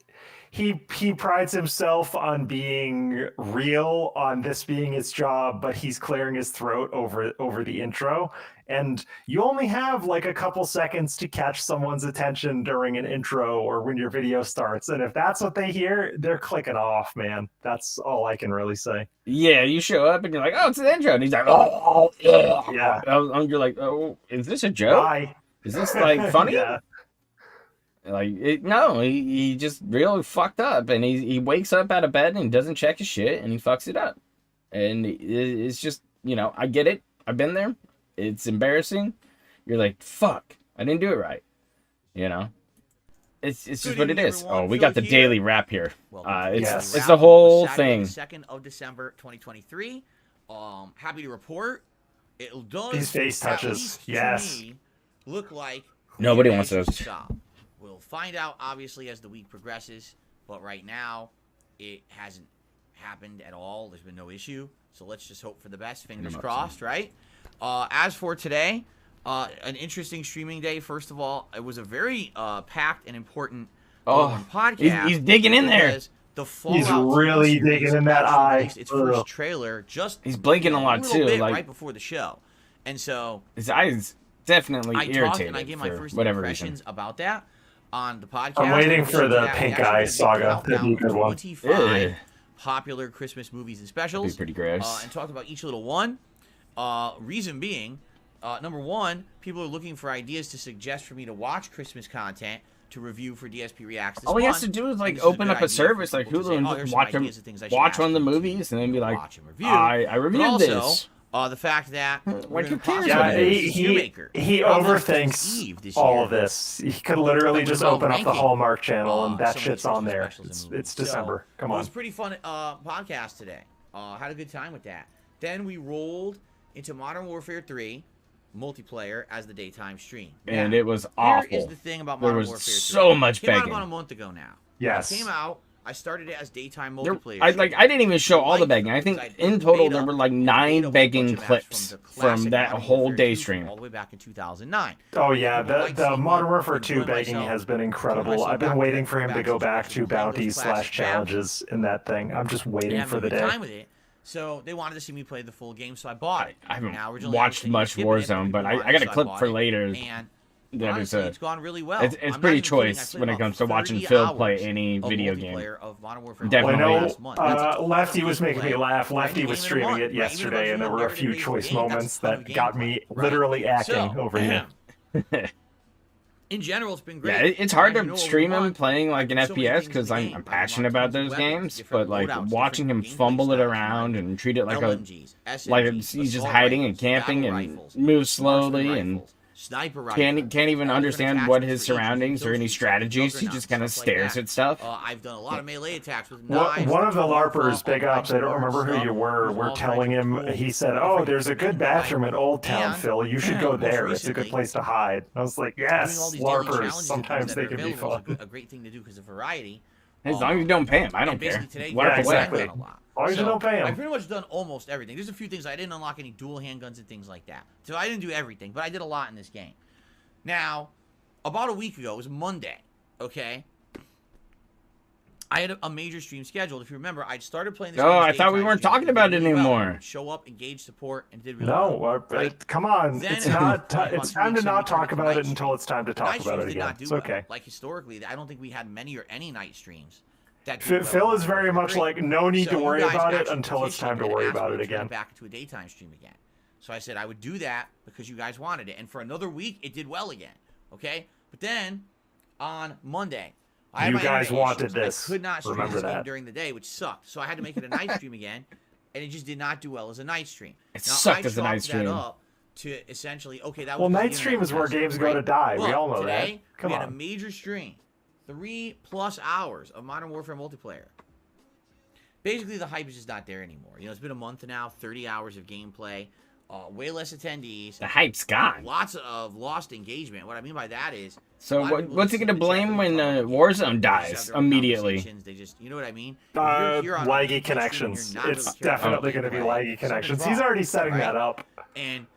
B: prides himself on being real, on this being his job, but he's clearing his throat over the intro. And you only have like a couple seconds to catch someone's attention during an intro or when your video starts. And if that's what they hear, they're clicking off, man. That's all I can really say.
A: Yeah, you show up and you're like, oh, it's the intro, and he's like, oh, yeah.
B: Yeah.
A: And you're like, oh, is this a joke?
B: Bye.
A: Is this like funny?
B: Yeah.
A: Like, no, he just really fucked up, and he wakes up out of bed and he doesn't check his shit, and he fucks it up. And it's just, I get it. I've been there. It's embarrassing. You're like, fuck, I didn't do it right. It's just
C: Good
A: what it
C: evening,
A: is.
C: everyone.
A: Oh, we
C: Phil
A: got the
C: here.
A: daily wrap here.
C: Welcome to
A: It's
B: Yes.
A: it's the whole
C: Saturday,
A: thing.
C: the 2nd of December, 2023. Happy to report, it does.
B: These face
C: at
B: touches,
C: least to
B: yes.
C: me, look like
A: Nobody
C: the
A: wants
C: invasion
A: those.
C: Stop. We'll find out obviously as the week progresses, but right now it hasn't happened at all. There's been no issue, so let's just hope for the best. Fingers crossed, right? As for today, an interesting streaming day. First of all, it was a very packed and important podcast.
A: He's digging in there.
C: because the Fallout
B: He's
C: TV
B: really
C: series
B: digging in that
C: actually
B: eye.
C: released its first
B: Ugh.
C: trailer just
A: He's blinking a lot,
C: little
A: too,
C: bit
A: like-
C: right before the show, and so
A: His eyes definitely
C: I talked
A: irritated
C: and I gave my first
A: whatever
C: impressions
A: reason.
C: about that on the podcast.
B: I'm waiting
C: And
B: for the
C: that we
B: pink
C: actually
B: eye
C: did
B: saga.
C: count
B: That'd be a
C: down
B: good one.
C: 25
A: Ugh.
C: popular Christmas movies and
A: That'd
C: specials.
A: be pretty gross.
C: And talked about each little one. Reason being, number one, people are looking for ideas to suggest for me to watch Christmas content to review for DSP Reacts this
A: All he has
C: month.
A: to do is
C: And
A: like
C: this is
A: open
C: good
A: up a
C: idea for
A: service like
C: people to
A: Hulu
C: say,
A: and
C: "Oh,
A: just
C: there's some ideas of things I should
A: watch
C: ask
A: one of the
C: you to
A: movies and then be like,
C: watch and review.
A: I
C: But
A: reviewed
C: also,
A: this.
C: the fact that
A: Why
C: we're
A: do
C: gonna
A: you care?
C: possibly
B: Yeah,
A: What it
C: do
A: is?
C: Shoemaker
B: he
C: on Eve
B: overthinks
C: this
B: all
C: year.
B: of this. He could literally
C: And
B: just
C: we're
B: open up the
C: ranking,
B: Hallmark channel and that
C: some of
B: shit's
C: these
B: on
C: Christmas
B: there.
C: specials
B: It's
C: and movies.
B: December. Come
C: It
B: on.
C: was a pretty fun podcast today. Had a good time with that. Then we rolled into Modern Warfare 3 multiplayer as the daytime stream.
A: And
C: Now,
A: it was
C: Here
A: awful.
C: is the thing about
A: There
C: Modern
A: was
C: Warfare 3.
A: so much
C: It came out
A: begging.
C: about a month ago now.
B: Yes.
C: It came out. I started it as daytime
A: There-
C: multiplayer.
A: I
C: stream.
A: didn't even show all the
C: Liked
A: begging.
C: them
A: I think
C: because
A: in
C: played
A: total
C: beta
A: there were like
C: and
A: 9
C: played a whole
A: begging
C: bunch of maps
A: clips
C: from the
A: from
C: classic
A: that
C: Modern
A: whole
C: Warfare
A: day
C: 2
A: stream.
C: all the way back in 2009.
B: Oh yeah,
C: People like
B: the
C: seeing
B: Modern
C: me
B: Warfare 2
C: enjoy
B: begging
C: myself,
B: has been
C: enjoy
B: incredible.
C: myself
B: I've been
C: back
B: waiting
C: to-
B: for him to
C: back
B: go
C: to
B: back to
C: playing those
B: bounties
C: classic
B: slash
C: maps.
B: challenges in that thing. I'm just waiting
C: And
B: for
C: having
B: the
C: a good
B: day.
C: time with it. So they wanted to see me play the full game, so I bought it.
A: I haven't
C: Now, originally
A: watched
C: I was
A: much
C: thinking of skipping
A: Warzone,
C: it,
A: but
C: people
A: I
C: wanted
A: got a
C: it, so
A: clip
C: bought
A: for
C: it.
A: later.
C: And
A: That is
C: honestly, it's gone really well.
A: it's
C: I'm not
A: pretty
C: even kidding, I
A: choice
C: played
A: when it
C: about
A: comes to watching
C: 30
A: Phil play
C: hours
A: any
C: of
A: video game.
C: multiplayer of Modern Warfare
A: Definitely.
B: Well, I know
C: last month.
B: Lefty was making me laugh.
C: Right?
B: Lefty
C: Game
B: was
C: in
B: streaming
C: one,
B: it
C: right? Even
B: yesterday,
C: if
B: and there
C: you
B: were a
C: never
B: few
C: played the
B: choice
C: game, that's a
B: moments
C: ton of
B: that got me
C: gameplay, right?
B: literally acting
C: So,
B: over you.
C: in general, it's been great.
A: Yeah, it's hard
C: And
A: to
C: over
A: stream him
C: month,
A: playing like an
C: so many
A: FPS
C: things in
A: because
C: the
A: I'm
C: game. I
A: passionate
C: unlocked
A: about those
C: weapons,
A: games,
C: different
A: but like
C: loadouts,
A: watching him
C: different
A: fumble it
C: gameplay
A: around
C: styles,
A: and treat it like
C: LMGs,
A: like
C: SMGs,
A: he's just
C: assault
A: hiding and
C: rifles,
A: camping
C: battle
A: and
C: rifles,
A: moves slowly
C: marksman
A: and
C: rifles, sniper rifle.
A: Can't even understand what his
C: attachments for
A: surroundings or any
C: those
A: strategies. He
C: juggernauts,
A: just kind of
C: stuff like
A: stares
C: that.
A: at stuff.
C: I've done a lot of melee attacks with
B: One
C: knives.
B: one of the LARPers,
C: tomahawk,
B: big
C: all
B: ups, I don't
C: kinds of
B: remember who
C: stuff
B: you were
C: with all
B: telling
C: kinds of
B: him,
C: cool
B: he said,
C: different
B: oh, there's a good
C: things, right?
B: bathroom in Old Town,
C: And,
B: Phil. You should go
C: most
B: there. It's a good
C: recently,
B: place to hide. I was like,
C: doing all
B: yes,
C: these daily
B: LARPers,
C: challenges
B: sometimes
C: that
B: they
C: are
B: can be
C: available
B: fun.
C: is a great thing to do because of variety.
A: As long as you don't pay him, I don't
C: and
A: care.
C: basically today,
A: Wipe
B: Yeah,
A: away.
B: exactly.
C: I've done a lot.
B: As long as you don't pay 'em.
C: I've pretty much done almost everything. There's a few things I didn't unlock any dual handguns and things like that. So I didn't do everything, but I did a lot in this game. Now, about a week ago, it was Monday, okay? I had a major stream scheduled. If you remember, I'd started playing this.
A: Oh, I thought we weren't talking about it anymore.
C: Show up, engage support, and did really
B: No,
C: well. Right?
B: come on.
C: Then
B: It's
C: it
B: not.
C: was
B: It's
C: about
B: time
C: 2
B: to
C: weeks
B: not
C: and we
B: talk
C: turned
B: about
C: to
B: it
C: night
B: until it's time to
C: The
B: talk
C: night
B: about
C: streams
B: it
C: did
B: again.
C: not do
B: It's
C: well.
B: okay.
C: Like historically, I don't think we had many or any night streams. That did well
B: Phil
C: on
B: is very
C: Modern
B: much
C: Warfare
B: like,
C: 3.
B: no need to
C: So you
B: worry
C: guys
B: about it
C: actually
B: until it's time to
C: petitioned
B: worry
C: and asked
B: about
C: me
B: it
C: to turn
B: again.
C: back to a daytime stream again. So I said I would do that because you guys wanted it. And for another week, it did well again. Okay? But then, on Monday, I had
B: You
C: my
B: guys
C: internet
B: wanted
C: issues.
B: this.
C: I could not stream
B: Remember
C: this game
B: that.
C: during the day, which sucked. So I had to make it a night stream again, and it just did not do well as a night stream.
A: It
C: Now,
A: sucked
C: I
A: as a night
C: chalked
A: stream.
C: that up to essentially, okay, that
B: Well,
C: was because
B: night
C: the
B: stream
C: internet
B: is where
C: was
B: games
C: messing,
B: go to die. We
C: Look,
B: all know that.
C: today,
B: Come
C: we had a
B: on.
C: major stream. 3+ hours of Modern Warfare multiplayer. Basically, the hype is just not there anymore. You know, it's been a month now, 30 hours of gameplay, way less attendees,
A: The hype's gone.
C: lots of lost engagement. What I mean by that is,
A: So
C: a lot of people
A: what's he
C: just
A: gonna
C: simply chat
A: blame
C: with
A: when
C: their phone.
A: Warzone
C: They just have
A: dies
C: their own
A: immediately?
C: conversations. They just, you know what I mean? If you're here on a
B: Laggy
C: Twitch stream,
B: connections.
C: you're not
B: It's
C: really caring about
B: definitely going to be
C: gameplay,
B: laggy connections.
C: something's
B: He's
C: wrong,
B: already setting
C: right?
B: that up.
C: And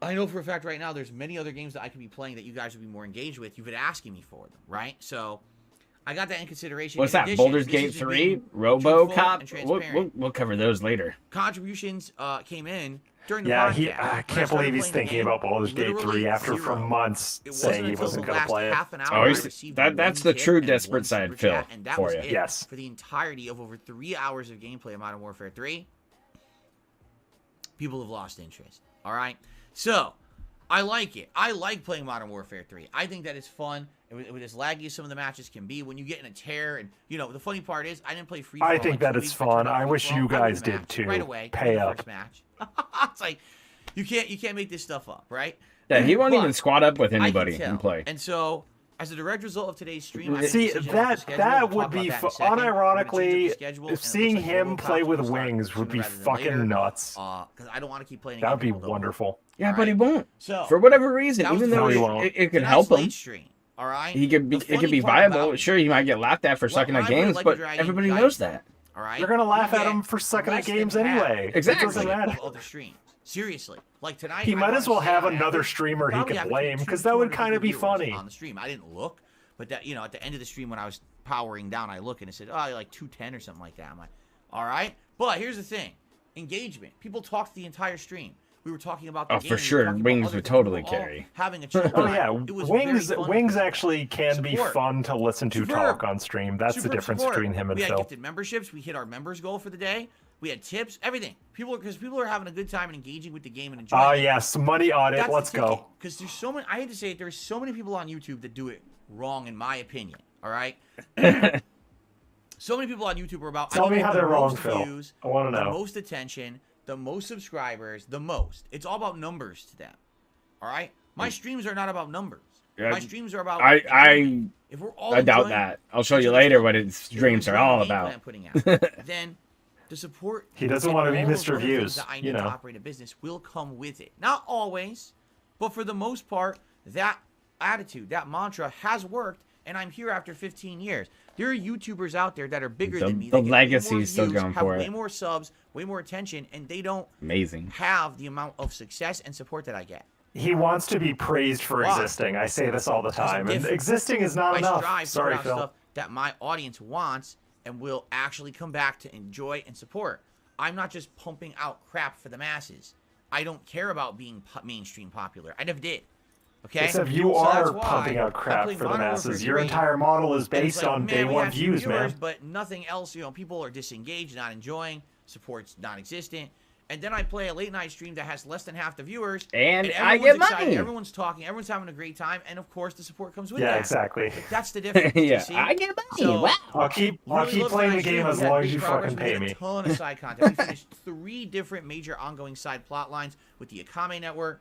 C: I know for a fact right now there's many other games that I could be playing that you guys would be more engaged with. You've been asking me for them, right? So I got that in consideration.
A: What's
C: In
A: that?
C: addition,
A: Baldur's
C: this is
A: Gate
C: just
A: 3?
C: being truthful and
A: RoboCop?
C: transparent.
A: We'll cover those later.
C: Contributions came in during the
B: Yeah,
C: podcast. When
B: I
C: I
B: can't
C: started
B: believe he's
C: playing the
B: thinking
C: game,
B: about Baldur's Gate
C: literally
B: 3 after
C: zero.
B: for months
C: It
B: saying he
C: until
B: wasn't
C: the
B: going to
C: last
B: play it.
C: half an hour
A: Oh,
C: I
A: he's-
C: received
A: that's
C: one
A: the true
C: tip and
A: desperate
C: one
A: side
C: super
A: Phil
C: chat, and that
A: for
C: was
A: you.
C: it
B: Yes.
C: for the entirety of over 3 hours of gameplay of Modern Warfare 3. People have lost interest. All right? So, I like it. I like playing Modern Warfare 3. I think that it's fun. It was as laggy as some of the matches can be. When you get in a tear, and you know, the funny part is, I didn't play free.
B: I think that it's fun. I wish you guys did too.
C: Right away,
B: Pay
C: the
B: up.
C: First match. It's like you can't make this stuff up, right?
A: Yeah, he won't
C: But
A: even squat up with
C: I can
A: anybody
C: tell.
A: and play.
C: And so, as a direct result of today's stream, I made a
B: See,
C: decision about the
B: that
C: schedule.
B: that
C: We'll
B: would
C: talk
B: be
C: about that in a second. We're gonna change up the
B: unironically,
C: schedule,
B: if
C: and it
B: seeing
C: looks like
B: him
C: RoboCop
B: play with
C: will start
B: wings would
C: sooner
B: be
C: rather than
B: fucking
C: later,
B: nuts.
C: because I don't want to keep playing.
B: That would be
C: against people.
B: wonderful.
A: Yeah,
C: All
A: but he
C: right?
A: won't.
C: So
A: For whatever reason,
C: that was
A: even
C: the
A: though
B: first-
A: it,
B: No, he won't.
A: it could
C: tonight's
A: help him,
C: late stream, all right.
A: he could be.
C: The
A: It could
C: funny
A: be
C: part
A: viable.
C: about
A: Sure, he might get laughed at for sucking
C: when
A: at
C: I play
A: games,
C: Like a
A: but
C: Dragon,
A: everybody
C: you
A: knows
C: guys-
A: that.
C: All right.
B: They're gonna laugh
C: You
B: at
C: get
B: him for sucking
C: less
B: at games
C: than half
B: anyway.
A: Exactly.
B: It doesn't matter.
C: of other streams. Seriously, like tonight,
B: He
C: I
B: might
C: wanna
B: as well
C: say
B: have
C: on
B: another
C: average,
B: streamer he
C: probably
B: could
C: have
B: blame,
C: between
B: 'cause that would
C: 200
B: kinda be
C: viewers
B: funny.
C: on the stream. I didn't look, but that at the end of the stream when I was powering down, I looked and it said, "Oh, you're like 210 or something like that." I'm like, "All right," but here's the thing: engagement. People talked the entire stream. We were talking about the
A: Oh,
C: game.
A: for
C: we were
A: sure.
C: talking about
A: Wings
C: other
A: would
C: things. We were
A: totally
C: all
A: carry.
C: Having a chill
B: Oh
C: time.
B: yeah,
C: It was very
B: wings
C: fun
B: wings
C: for me.
B: actually can be
C: Support.
B: fun to listen to
C: Superb.
B: talk on stream. That's the
C: Superb
B: difference
C: support.
B: between him and
C: we had
B: Phil.
C: gifted memberships. We hit our members goal for the day. We had tips, everything. Because people are having a good time and engaging with the game and enjoying
B: Ah
C: it.
B: yes, money audit. Let's go.
C: Because there's so many. I hate to say it. There's so many people on YouTube that do it wrong, in my opinion. All right. So many people on YouTube are about.
B: Tell
C: I
B: me
C: need
B: how
C: the
B: they're wrong,
C: most
B: Phil.
C: views,
B: I wanna
C: the
B: know.
C: most attention, the most subscribers, the most. It's all about numbers to them. All right. My streams are not about numbers.
A: Yeah,
C: My streams are about.
A: I
C: enjoyment. If we're all
A: I doubt
C: enjoying
A: that. I'll show
C: each
A: you
C: other's
A: later
C: stuff,
A: what his
C: if we're
A: dreams are
C: enjoying the
A: all
C: game plan
A: about.
C: I'm putting out, then the support.
B: He doesn't
C: and
B: wanna be
C: all those
B: Mr.
C: other things
B: Views,
C: that I
B: you
C: need to
B: know.
C: operate a business will come with it. Not always, but for the most part, that attitude, that mantra has worked, and I'm here after 15 years. There are YouTubers out there that are bigger
A: The-
C: than me.
A: the
C: that get way more
A: legacy's still
C: views,
A: going
C: have
A: for
C: way
A: it.
C: more subs, way more attention, and they don't
A: Amazing.
C: have the amount of success and support that I get.
B: He wants to be praised for
C: Why?
B: existing. I say this all the
C: Because I'm
B: time, and
C: different.
B: existing is not
C: I
B: enough.
C: strive to
B: Sorry,
C: put out
B: Phil.
C: stuff that my audience wants and will actually come back to enjoy and support. I'm not just pumping out crap for the masses. I don't care about being mainstream popular. I never did. Okay?
B: Except you
C: So that's
B: are
C: why
B: pumping out
C: I'm
B: crap
C: playing
B: for the
C: Modern
B: masses.
C: Warfare
B: Your
C: 3,
B: entire model is
C: and it's
B: based
C: like,
B: on
C: man,
B: day
C: we
B: one
C: have
B: views,
C: viewers,
B: man.
C: But nothing else. You know, people are disengaged, not enjoying. Support's non-existent. And then I play a late night stream that has less than half the viewers.
A: And I
C: everyone's
A: get
C: excited,
A: money.
C: Everyone's talking. Everyone's having a great time. And of course, the support comes with
B: Yeah,
C: that.
B: exactly.
C: That's the difference. you
A: Yeah,
C: see?
A: I get money.
C: So,
A: Wow.
B: I'll keep
C: really love
B: playing the
C: tonight's
B: game
C: stream.
B: as
C: We had
B: long as
C: big
B: you
C: progress.
B: fucking
C: We
B: pay
C: had
B: me.
C: a ton of side content. We finished 3 different major ongoing side plot lines with the Akame Network.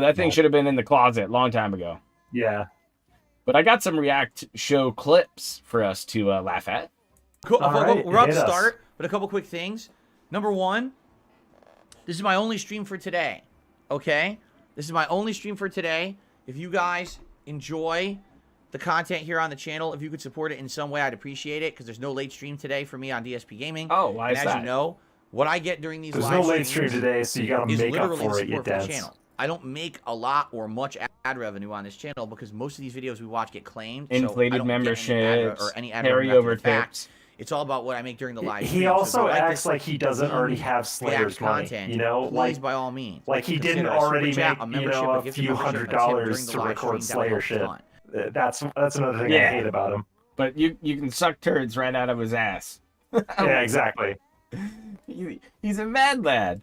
A: that thing should have been in the closet a long time ago.
B: Yeah.
A: But I got some React show clips for us to laugh at.
C: Cool.
B: All right,
C: We're about to
B: hit us.
C: start, but a couple quick things. Number one, this is my only stream for today. Okay? This is my only stream for today. If you guys enjoy the content here on the channel. If you could support it in some way, I'd appreciate it, because there's no late stream today for me on DSP Gaming.
A: Oh, why
C: and
A: is
C: as
A: that?
C: you know, what I get during these
B: There's
C: live
B: no late stream
C: streams
B: today, so you got to
C: is
B: make up
C: literally
B: for
C: the
B: it, you
C: support for the
B: dense.
C: channel. I don't make a lot or much ad revenue on this channel because most of these videos we watch get claimed.
A: Inflated
C: so I don't
A: memberships,
C: get any ad revenue
A: carryover
C: after the fact.
A: tips.
C: It's all about what I make during the live
B: He
C: stream.
B: also
C: So if you
B: acts
C: this
B: like he doesn't already have Slayer's
C: react
B: money,
C: content,
B: you know?
C: please,
B: Like,
C: by all means.
B: like he
C: consider
B: didn't
C: a super
B: already
C: chat,
B: make,
C: membership,
B: a
C: gift
B: few
C: membership, a tip
B: $100
C: during the
B: to
C: live
B: record
C: stream. That would
B: Slayer
C: help a
B: shit.
C: ton.
B: That's another thing
A: Yeah.
B: I hate about him.
A: But you can suck turds right out of his ass.
B: Yeah, exactly.
A: He's a mad lad.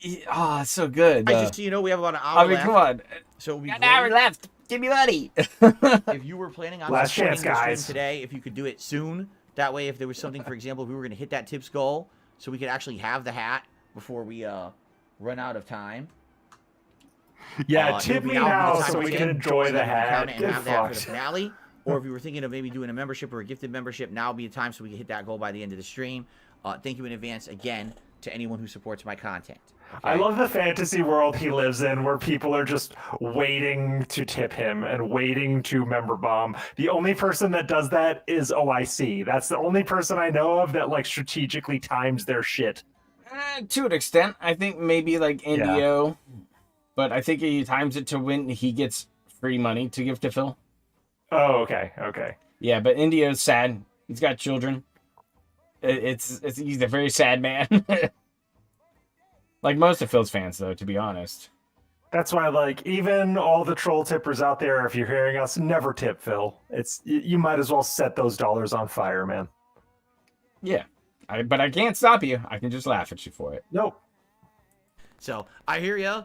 A: It's so good.
C: Just so you know, we have about an hour
A: I mean,
C: left.
A: come on.
C: So we
A: Got an hour left. Give me money.
C: if you were planning on
B: Last
C: supporting
B: chance,
C: the stream
B: guys.
C: today, if you could do it soon, that way if there was something, for example, if we were going to hit that tips goal, so we could actually have the hat before we run out of time.
B: Yeah,
C: it
B: tip
C: would
B: me
C: be out
B: now
C: for the
B: so
C: time
B: we
C: it's
B: can
C: in,
B: enjoy
C: so
B: the
C: that we can
B: hat.
C: count it and
B: Get
C: have that for the
B: fucked.
C: finale. Or if you were thinking of maybe doing a membership or a gifted membership, now would be the time so we can hit that goal by the end of the stream. Thank you in advance again to anyone who supports my content.
B: I
C: okay?
B: love the fantasy world he lives in where people are just waiting to tip him and waiting to member bomb. The only person that does that is OIC. That's the only person I know of that like strategically times their shit.
A: To an extent, I think maybe like Indio, but I think he times it to when he gets free money to give to Phil.
B: Oh, okay.
A: Yeah, but Indio's sad. He's got children. He's a very sad man. Like most of Phil's fans, though, to be honest.
B: That's why, like, even all the troll tippers out there, if you're hearing us, never tip Phil. You might as well set those dollars on fire, man.
A: Yeah, but I can't stop you. I can just laugh at you for it.
B: Nope.
C: So I hear you,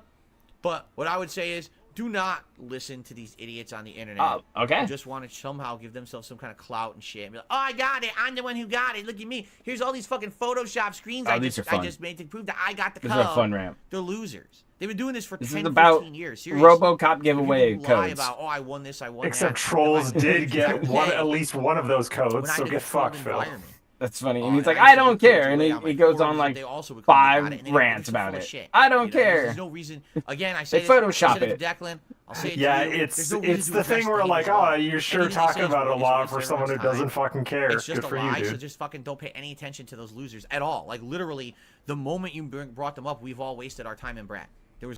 C: but what I would say is do not listen to these idiots on the internet.
A: Okay.
C: Who just want to somehow give themselves some kind of clout and shit. And be like, oh, I got it. I'm the one who got it. Look at me. Here's all these fucking Photoshop screens I
A: these are
C: just
A: fun.
C: made to prove that I got the
A: This
C: code.
A: is a fun rant.
C: They're losers. They've been doing this for
A: This
C: 10,
A: is about
C: 15 years. Seriously.
A: RoboCop giveaway
C: People lie
A: codes.
C: about, oh, I won this, I won
B: Except
C: that.
B: trolls
C: But
B: did get
C: Hey,
B: at least one of those
C: when
B: codes,
C: I
B: so
C: did
B: get
C: a full
B: fucked, Phil.
C: environment,
A: That's funny. And he's
C: and
A: like, I
C: said
A: don't
C: you
A: care.
C: couldn't
A: And
C: do it
A: he
C: on my
A: goes
C: forums,
A: on
C: but
A: like
C: they also would claim they got
A: 5
C: it, and they go,
A: rants
C: "This is
A: about
C: full of
A: it.
C: shit."
A: I don't care.
C: There's no reason. Again, I say
A: They
C: this, I
A: Photoshop
C: said it
A: it.
C: to Declan. I'll say it
B: Yeah,
C: to you.
B: it's
C: There's no reason
B: it's
C: to
B: the
C: address
B: thing where
C: things
B: like,
C: at all.
B: oh, you're sure
C: Anything they say
B: talking
C: is
B: about it a
C: waste
B: lot
C: of
B: for someone who
C: everyone's
B: doesn't
C: time.
B: fucking care.
C: It's just
B: Good
C: a
B: for
C: lie,
B: you,
C: so
B: dude.
C: just fucking don't pay any attention to those losers at all. Like literally, the moment you brought them up, we've all wasted our time and breath. There was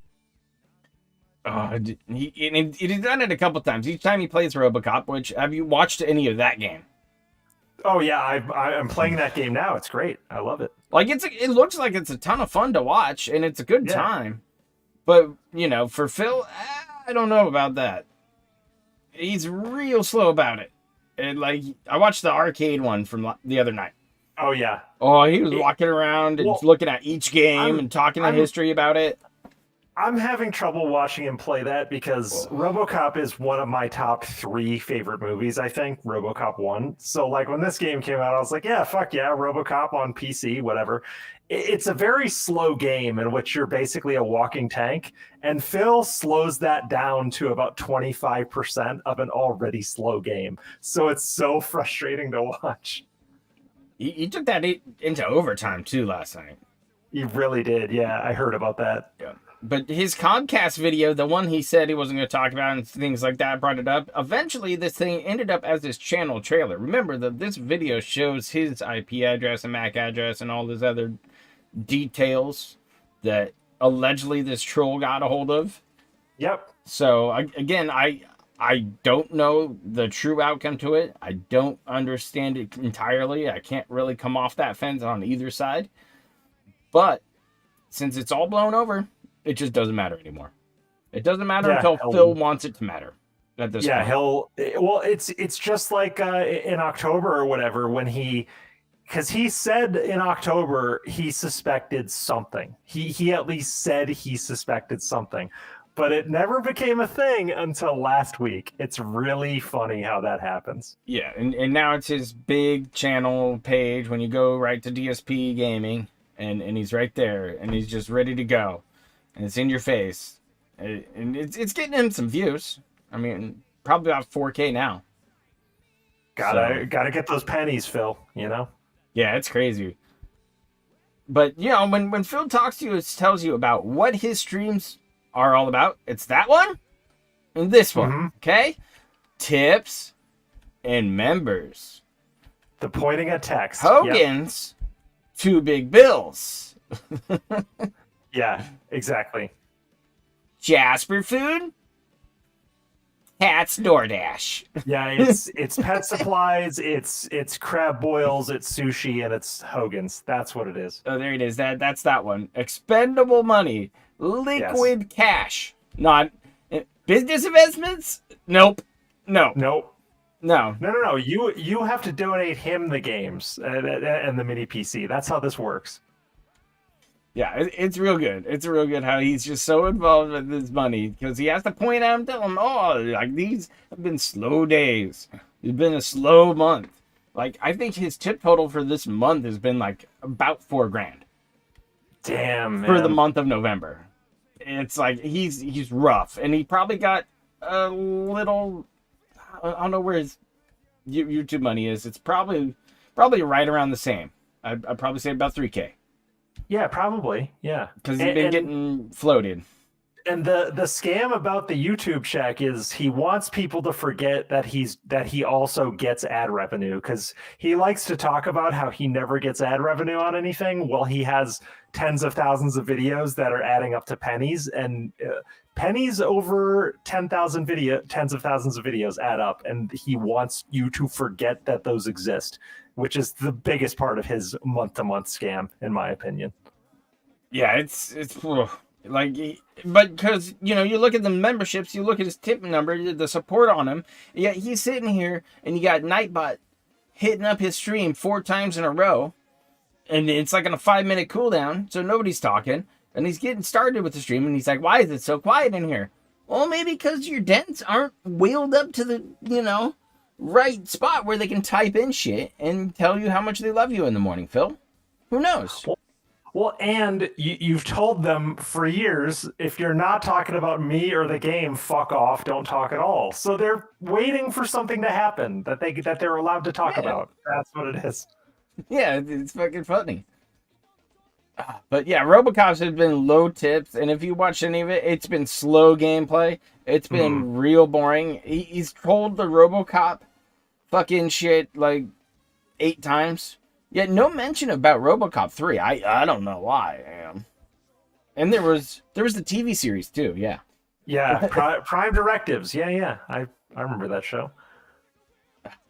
A: He's done it a couple times. Each time he plays RoboCop, which have you watched any of that game?
B: Oh yeah, I'm playing that game now. It's great. I love it.
A: Like it looks like it's a ton of fun to watch, and it's a good
B: Yeah.
A: time. But for Phil, I don't know about that. He's real slow about it. And like I watched the arcade one from the other night.
B: Oh yeah.
A: Oh, he was walking around and
B: Well,
A: looking at each game
B: I'm-
A: and talking the
B: I'm-
A: history about it.
B: I'm having trouble watching him play that because RoboCop is one of my top 3 favorite movies, I think, RoboCop 1. So like when this game came out, I was like, yeah, fuck yeah, RoboCop on PC, whatever. It's a very slow game in which you're basically a walking tank, and Phil slows that down to about 25% of an already slow game. So it's so frustrating to watch.
A: He took that into overtime too last night.
B: He really did. Yeah, I heard about that.
A: Yeah. But his Comcast video, the one he said he wasn't going to talk about and things like that, brought it up. Eventually, this thing ended up as his channel trailer. Remember that this video shows his IP address and MAC address and all his other details that allegedly this troll got a hold of.
B: Yep.
A: So, again, I don't know the true outcome to it. I don't understand it entirely. I can't really come off that fence on either side. But since it's all blown over, it just doesn't matter anymore. It doesn't matter until Phil wants it to matter at this point.
B: It's just like in October or whatever when because he said in October he suspected something. He at least said he suspected something, but it never became a thing until last week. It's really funny how that happens.
A: Yeah, and now it's his big channel page when you go right to DSP Gaming, and he's right there, and he's just ready to go. And it's in your face. And it's getting him some views. I mean, probably about 4K now.
B: Gotta get those pennies, Phil, you know?
A: Yeah, it's crazy. But, when Phil talks to you, it tells you about what his streams are all about. It's that one and this one, okay? tips, and members.
B: The pointing at text. Yep.
A: Hogan's 2 big bills.
B: Yeah, exactly.
A: Jasper Food, Cat's DoorDash.
B: Yeah, it's pet supplies, it's crab boils, it's sushi, and it's Hogan's. That's what it is.
A: Oh, there it is. That's that one. Expendable money, liquid cash, not business investments. Nope. No.
B: Nope.
A: No.
B: No. You have to donate him the games and the mini PC. That's how this works.
A: Yeah, it's real good. It's real good how he's just so involved with his money because he has to point out and tell him, oh, like these have been slow days. It's been a slow month. Like I think his tip total for this month has been like about $4,000.
B: Damn, man.
A: For the month of November. It's like he's rough, and he probably got a little. I don't know where his YouTube money is. It's probably right around the same. I'd probably say about $3,000.
B: Yeah, probably. Yeah,
A: Because he's been getting floated.
B: And the scam about the YouTube check is he wants people to forget that he also gets ad revenue, because he likes to talk about how he never gets ad revenue on anything. Well, he has tens of thousands of videos that are adding up to pennies, and pennies over tens of thousands of videos add up, and he wants you to forget that those exist, which is the biggest part of his month-to-month scam, in my opinion.
A: Yeah, it's like, but because you look at the memberships, you look at his tip number, the support on him. Yeah, he's sitting here, and you got Nightbot hitting up his stream 4 times in a row, and it's like on a 5-minute cooldown, so nobody's talking, and he's getting started with the stream, and he's like, "Why is it so quiet in here?" Well, maybe because your dents aren't wheeled up to the right spot where they can type in shit and tell you how much they love you in the morning, Phil. Who knows?
B: Well, and you've told them for years, if you're not talking about me or the game, fuck off, don't talk at all. So they're waiting for something to happen that they're allowed to talk about. That's what it is.
A: Yeah, it's fucking funny. But yeah, RoboCop's has been low tips, and if you watch any of it, it's been slow gameplay. It's been real boring. He's trolled the RoboCop fucking shit like 8 times. Yet no mention about RoboCop 3. I don't know why. And there was the TV series too. Yeah.
B: Yeah, Prime Directives. Yeah. I remember that show.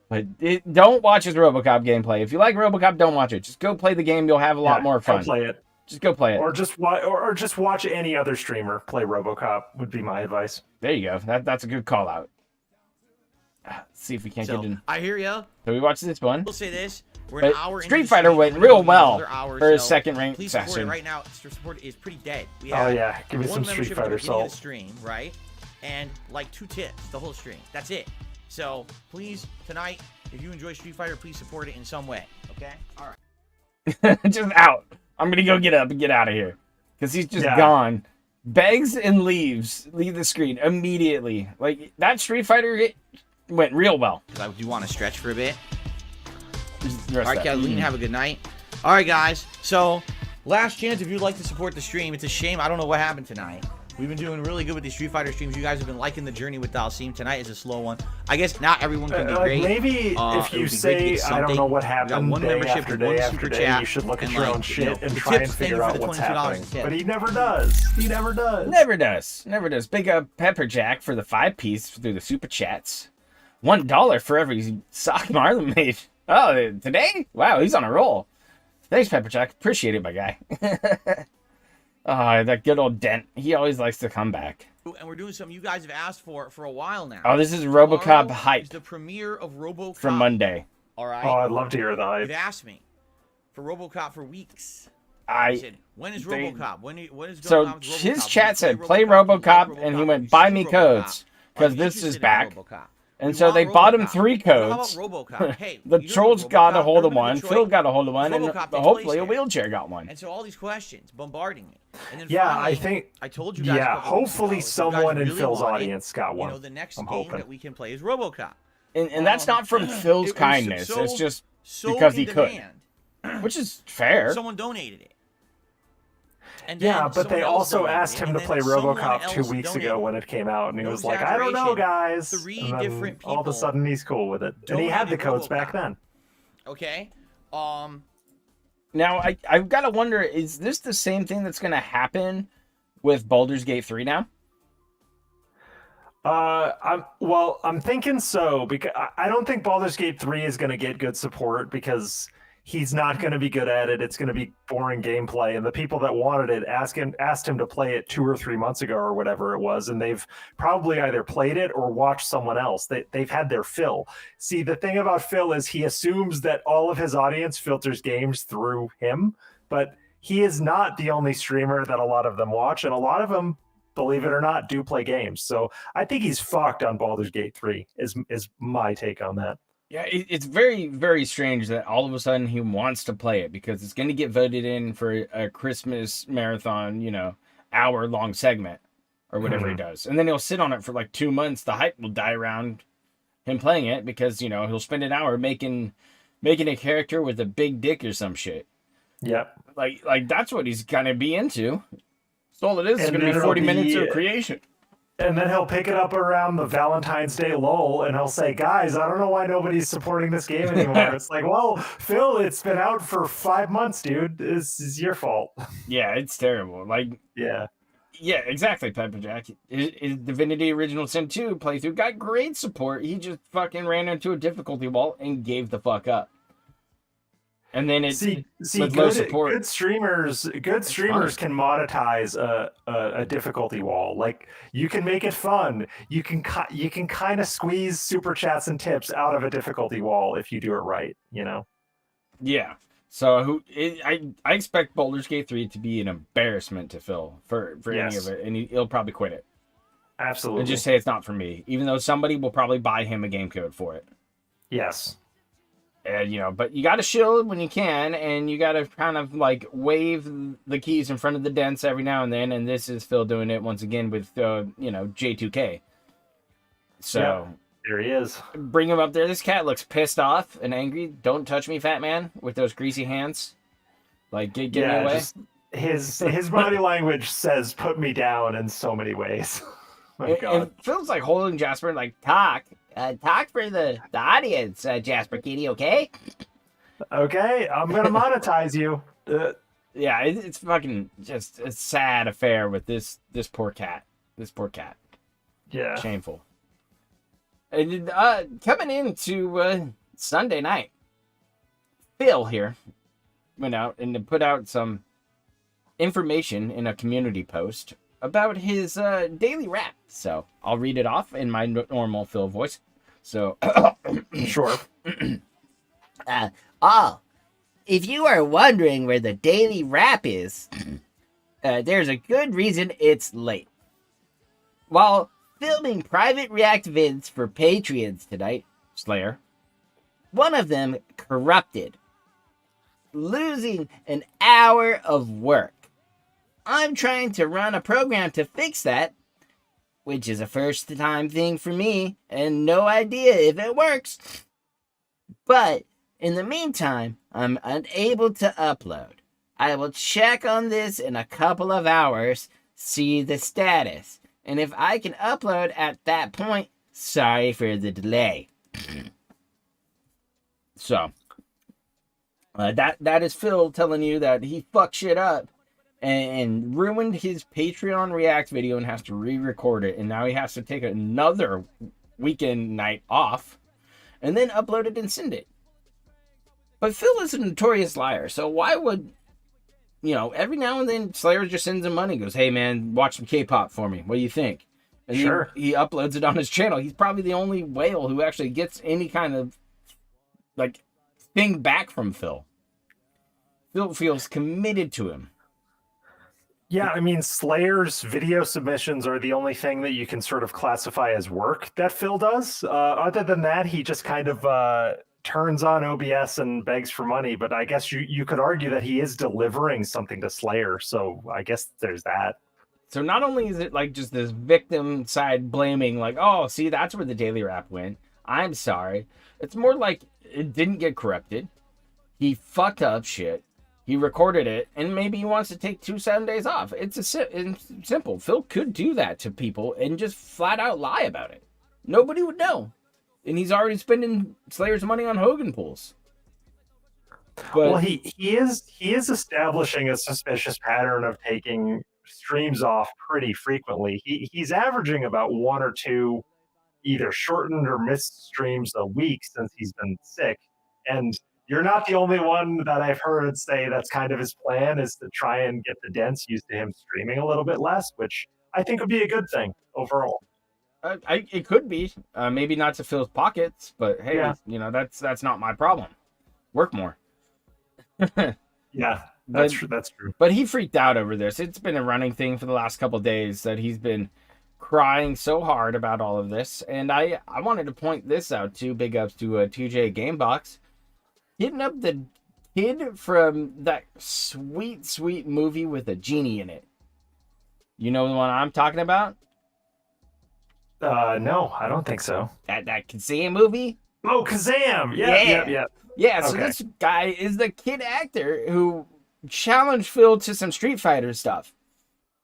A: But don't watch his RoboCop gameplay. If you like RoboCop, don't watch it. Just go play the game. You'll have a lot more fun.
B: Go play it.
A: Just go play it.
B: Or just watch any other streamer play RoboCop would be my advice.
A: There you go. That's a good call out. Let's see if we can't get in.
C: I hear ya.
A: So we watched this one.
C: We'll say this. We're
A: But
C: an hour into
A: Street
C: the
A: Fighter
C: stream.
A: went
C: We're gonna
A: real
C: go
A: well
C: another hour,
A: for his
C: so
A: second ranked
C: please support
A: session.
C: it right now. Support is pretty dead. We
B: Oh
C: have
B: yeah, give me
C: one
B: some Street
C: membership at
B: Fighter
C: the beginning of
B: salt.
C: the stream, right? And like 2 tips the whole stream. That's it. So please tonight, if you enjoy Street Fighter, please support it in some way. Okay? All right.
A: Just out. I'm gonna go get up and get out of here because he's just gone. Begs and leave the screen immediately. Like that Street Fighter went real well.
C: Because I do want to stretch for a bit.
A: All
C: All right, Kathleen, have a good night. All right, guys. So, last chance if you'd like to support the stream. It's a shame. I don't know what happened tonight. We've been doing really good with these Street Fighter streams. You guys have been liking the journey with Dalsim. Tonight is a slow one. I guess not everyone can be great.
B: Maybe if you say, I don't know what happened day after day, you should look at your own shit and try and figure out what's happening. But he never does. He never does.
A: Never does. Big up Pepperjack for the 5-piece through the super chats. $1 for every sock Marlon made. Oh, today? Wow, he's on a roll. Thanks, Pepperjack. Appreciate it, my guy. That good old Dent. He always likes to come back.
C: And we're doing something you guys have asked for a while now.
A: Oh, this is RoboCop hype.
C: It's the premiere of RoboCop.
A: From Monday.
C: All right?
B: Oh, I'd love to hear the hype.
C: You've asked me for RoboCop for weeks.
A: I
C: said, when is RoboCop? When is going
A: so
C: on with RoboCop?
A: his chat said, play RoboCop, and he went, buy me codes, because this is back. And so they bought him 3 codes.
C: Hey,
A: the trolls got a hold of one, Phil got a hold of one, and hopefully a wheelchair got one.
C: And so all these questions bombarding me. And then
B: yeah,
C: finally,
B: I think.
C: I told you guys.
B: Yeah, hopefully someone in Phil's
C: wanted,
B: audience got one.
C: The next
B: I'm
C: game
B: hoping.
C: that we can play is RoboCop.
A: And that's not from Phil's kindness. It's just because he could. Which is fair.
C: Someone donated it. And
B: Yeah,
C: then
B: but they
C: someone else
B: also
C: donated
B: asked
C: it,
B: him
C: and
B: to
C: then
B: play
C: someone
B: RoboCop 2
C: else
B: weeks
C: donated
B: ago
C: it.
B: when it came out, and he
C: No
B: was like, "I don't know,
C: exaggeration,
B: guys."
C: 3
B: And then
C: different
B: all of a
C: people
B: sudden, he's cool with it, and he had the
C: donated
B: codes back
C: RoboCop.
B: then.
C: Okay.
A: Now I've got to wonder, is this the same thing that's going to happen with Baldur's Gate 3 now?
B: I'm thinking so, because I don't think Baldur's Gate 3 is going to get good support because he's not going to be good at it. It's going to be boring gameplay, and the people that wanted it asked him to play it 2 or 3 months ago or whatever it was, and they've probably either played it or watched someone else. They've had their fill. See, the thing about Phil is he assumes that all of his audience filters games through him, but he is not the only streamer that a lot of them watch, and a lot of them, believe it or not, do play games. So I think he's fucked on Baldur's Gate 3 is my take on that.
A: Yeah, it's very, very strange that all of a sudden he wants to play it because it's going to get voted in for a Christmas marathon, hour-long segment or whatever he does. And then he'll sit on it for like 2 months. The hype will die around him playing it because, he'll spend an hour making a character with a big dick or some shit.
B: Yep.
A: Like that's what he's going to be into. That's all it is. It's
B: And
A: going to
B: then
A: be 40
B: it'll
A: minutes
B: be-
A: of creation.
B: And then he'll pick it up around the Valentine's Day lull, and he'll say, "Guys, I don't know why nobody's supporting this game anymore." It's like, well, Phil, it's been out for 5 months, dude. This is your fault.
A: Yeah, it's terrible.
B: Yeah.
A: Yeah, exactly, Pepper Jack. His Divinity Original Sin 2 playthrough got great support. He just fucking ran into a difficulty wall and gave the fuck up. And then
B: See,
A: with low
B: good,
A: support.
B: good streamers can monetize a difficulty wall. Like, you can make it fun. You can kind of squeeze super chats and tips out of a difficulty wall if you do it right.
A: Yeah. So I expect Baldur's Gate 3 to be an embarrassment to Phil for any
B: Yes.
A: of it, and he'll probably quit it
B: Absolutely.
A: and just say it's not for me, even though somebody will probably buy him a game code for it.
B: Yes.
A: And, but you got to shield when you can, and you got to kind of wave the keys in front of the dents every now and then. And this is Phil doing it once again with, J2K. So
B: Yep. There he is.
A: bring him up there. This cat looks pissed off and angry. Don't touch me, fat man, with those greasy hands. Get me away.
B: His body language says "put me down" in so many ways. My God.
A: And Phil's holding Jasper talk for the audience, Jasper Kitty, okay?
B: Okay, I'm gonna monetize you.
A: Yeah, it's fucking just a sad affair with this poor cat. This poor cat.
B: Yeah.
A: Shameful. And coming into Sunday night, Phil here went out and put out some information in a community post about his daily rap. So I'll read it off in my normal Phil voice. So,
B: Sure.
E: If you are wondering where the daily wrap is, there's a good reason it's late. While filming private react vids for Patreons tonight,
A: Slayer.
E: one of them corrupted, losing an hour of work. I'm trying to run a program to fix that, which is a first-time thing for me, and no idea if it works. But in the meantime, I'm unable to upload. I will check on this in a couple of hours, see the status, and if I can upload at that point, sorry for the delay.
A: So, that is Phil telling you that he fucked shit up and ruined his Patreon React video and has to re-record it, and now he has to take another weekend night off and then upload it and send it. But Phil is a notorious liar, so why would, every now and then Slayer just sends him money, goes, "Hey man, watch some K-pop for me. What do you think?" And
B: Sure.
A: he uploads it on his channel. He's probably the only whale who actually gets any kind of thing back from Phil. Phil feels committed to him.
B: Yeah, I mean, Slayer's video submissions are the only thing that you can sort of classify as work that Phil does. Other than that, he just kind of turns on OBS and begs for money. But I guess you could argue that he is delivering something to Slayer. So I guess there's that.
A: So not only is it just this victim side blaming, oh, see, that's where the daily rap went. I'm sorry. It's more like it didn't get corrupted. He fucked up shit. He recorded it, and maybe he wants to take 2 Sundays off. It's simple. Phil could do that to people and just flat out lie about it. Nobody would know. And he's already spending Slayer's money on Hogan pools. But,
B: well, he is establishing a suspicious pattern of taking streams off pretty frequently. He's averaging about 1 or 2 either shortened or missed streams a week since he's been sick. And you're not the only one that I've heard say that's kind of his plan, is to try and get the dents used to him streaming a little bit less, which I think would be a good thing overall.
A: it could be. Maybe not to Phil's pockets, but hey,
B: Yeah.
A: That's not my problem. Work more.
B: Yeah, that's true. That's true.
A: But he freaked out over this. It's been a running thing for the last couple of days that he's been crying so hard about all of this. And I wanted to point this out too. Big ups to TJ Gamebox. Hitting up the kid from that sweet movie with a genie in it. You know the one I'm talking about?
B: No, I don't think so.
A: That Kazam movie?
B: Oh, Kazam! Yeah.
A: Yeah, so
B: Okay.
A: this guy is the kid actor who challenged Phil to some Street Fighter stuff.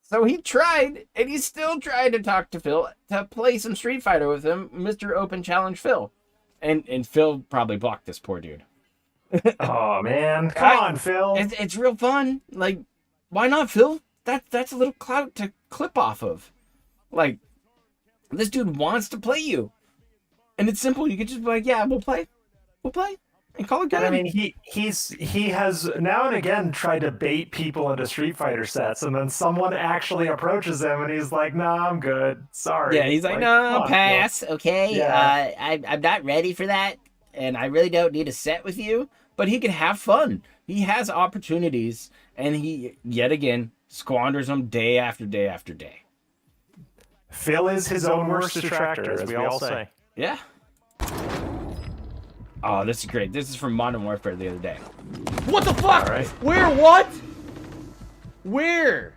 A: So he tried, and he still tried to talk to Phil to play some Street Fighter with him, Mr. Open Challenge Phil. And Phil probably blocked this poor dude.
B: Oh man, come on, Phil.
A: It's real fun. Like, why not, Phil? That's a little clout to clip off of. Like, this dude wants to play you. And it's simple. You could just be like, yeah, we'll play. And call it good.
B: And I mean, he has now and again tried to bait people into Street Fighter sets, and then someone actually approaches him, and he's like, "Nah, I'm good. Sorry."
A: Yeah, he's like,
B: come
A: no,
B: on,
A: pass. Okay,
B: Yeah.
A: I'm not ready for that, and I really don't need a set with you. But he can have fun. He has opportunities, and he yet again squanders them day after day after day.
B: Phil is his own worst detractor, as we all say.
A: Yeah. Oh, this is great. This is from Modern Warfare the other day. What the fuck?
B: All right.
A: Where? What? Where?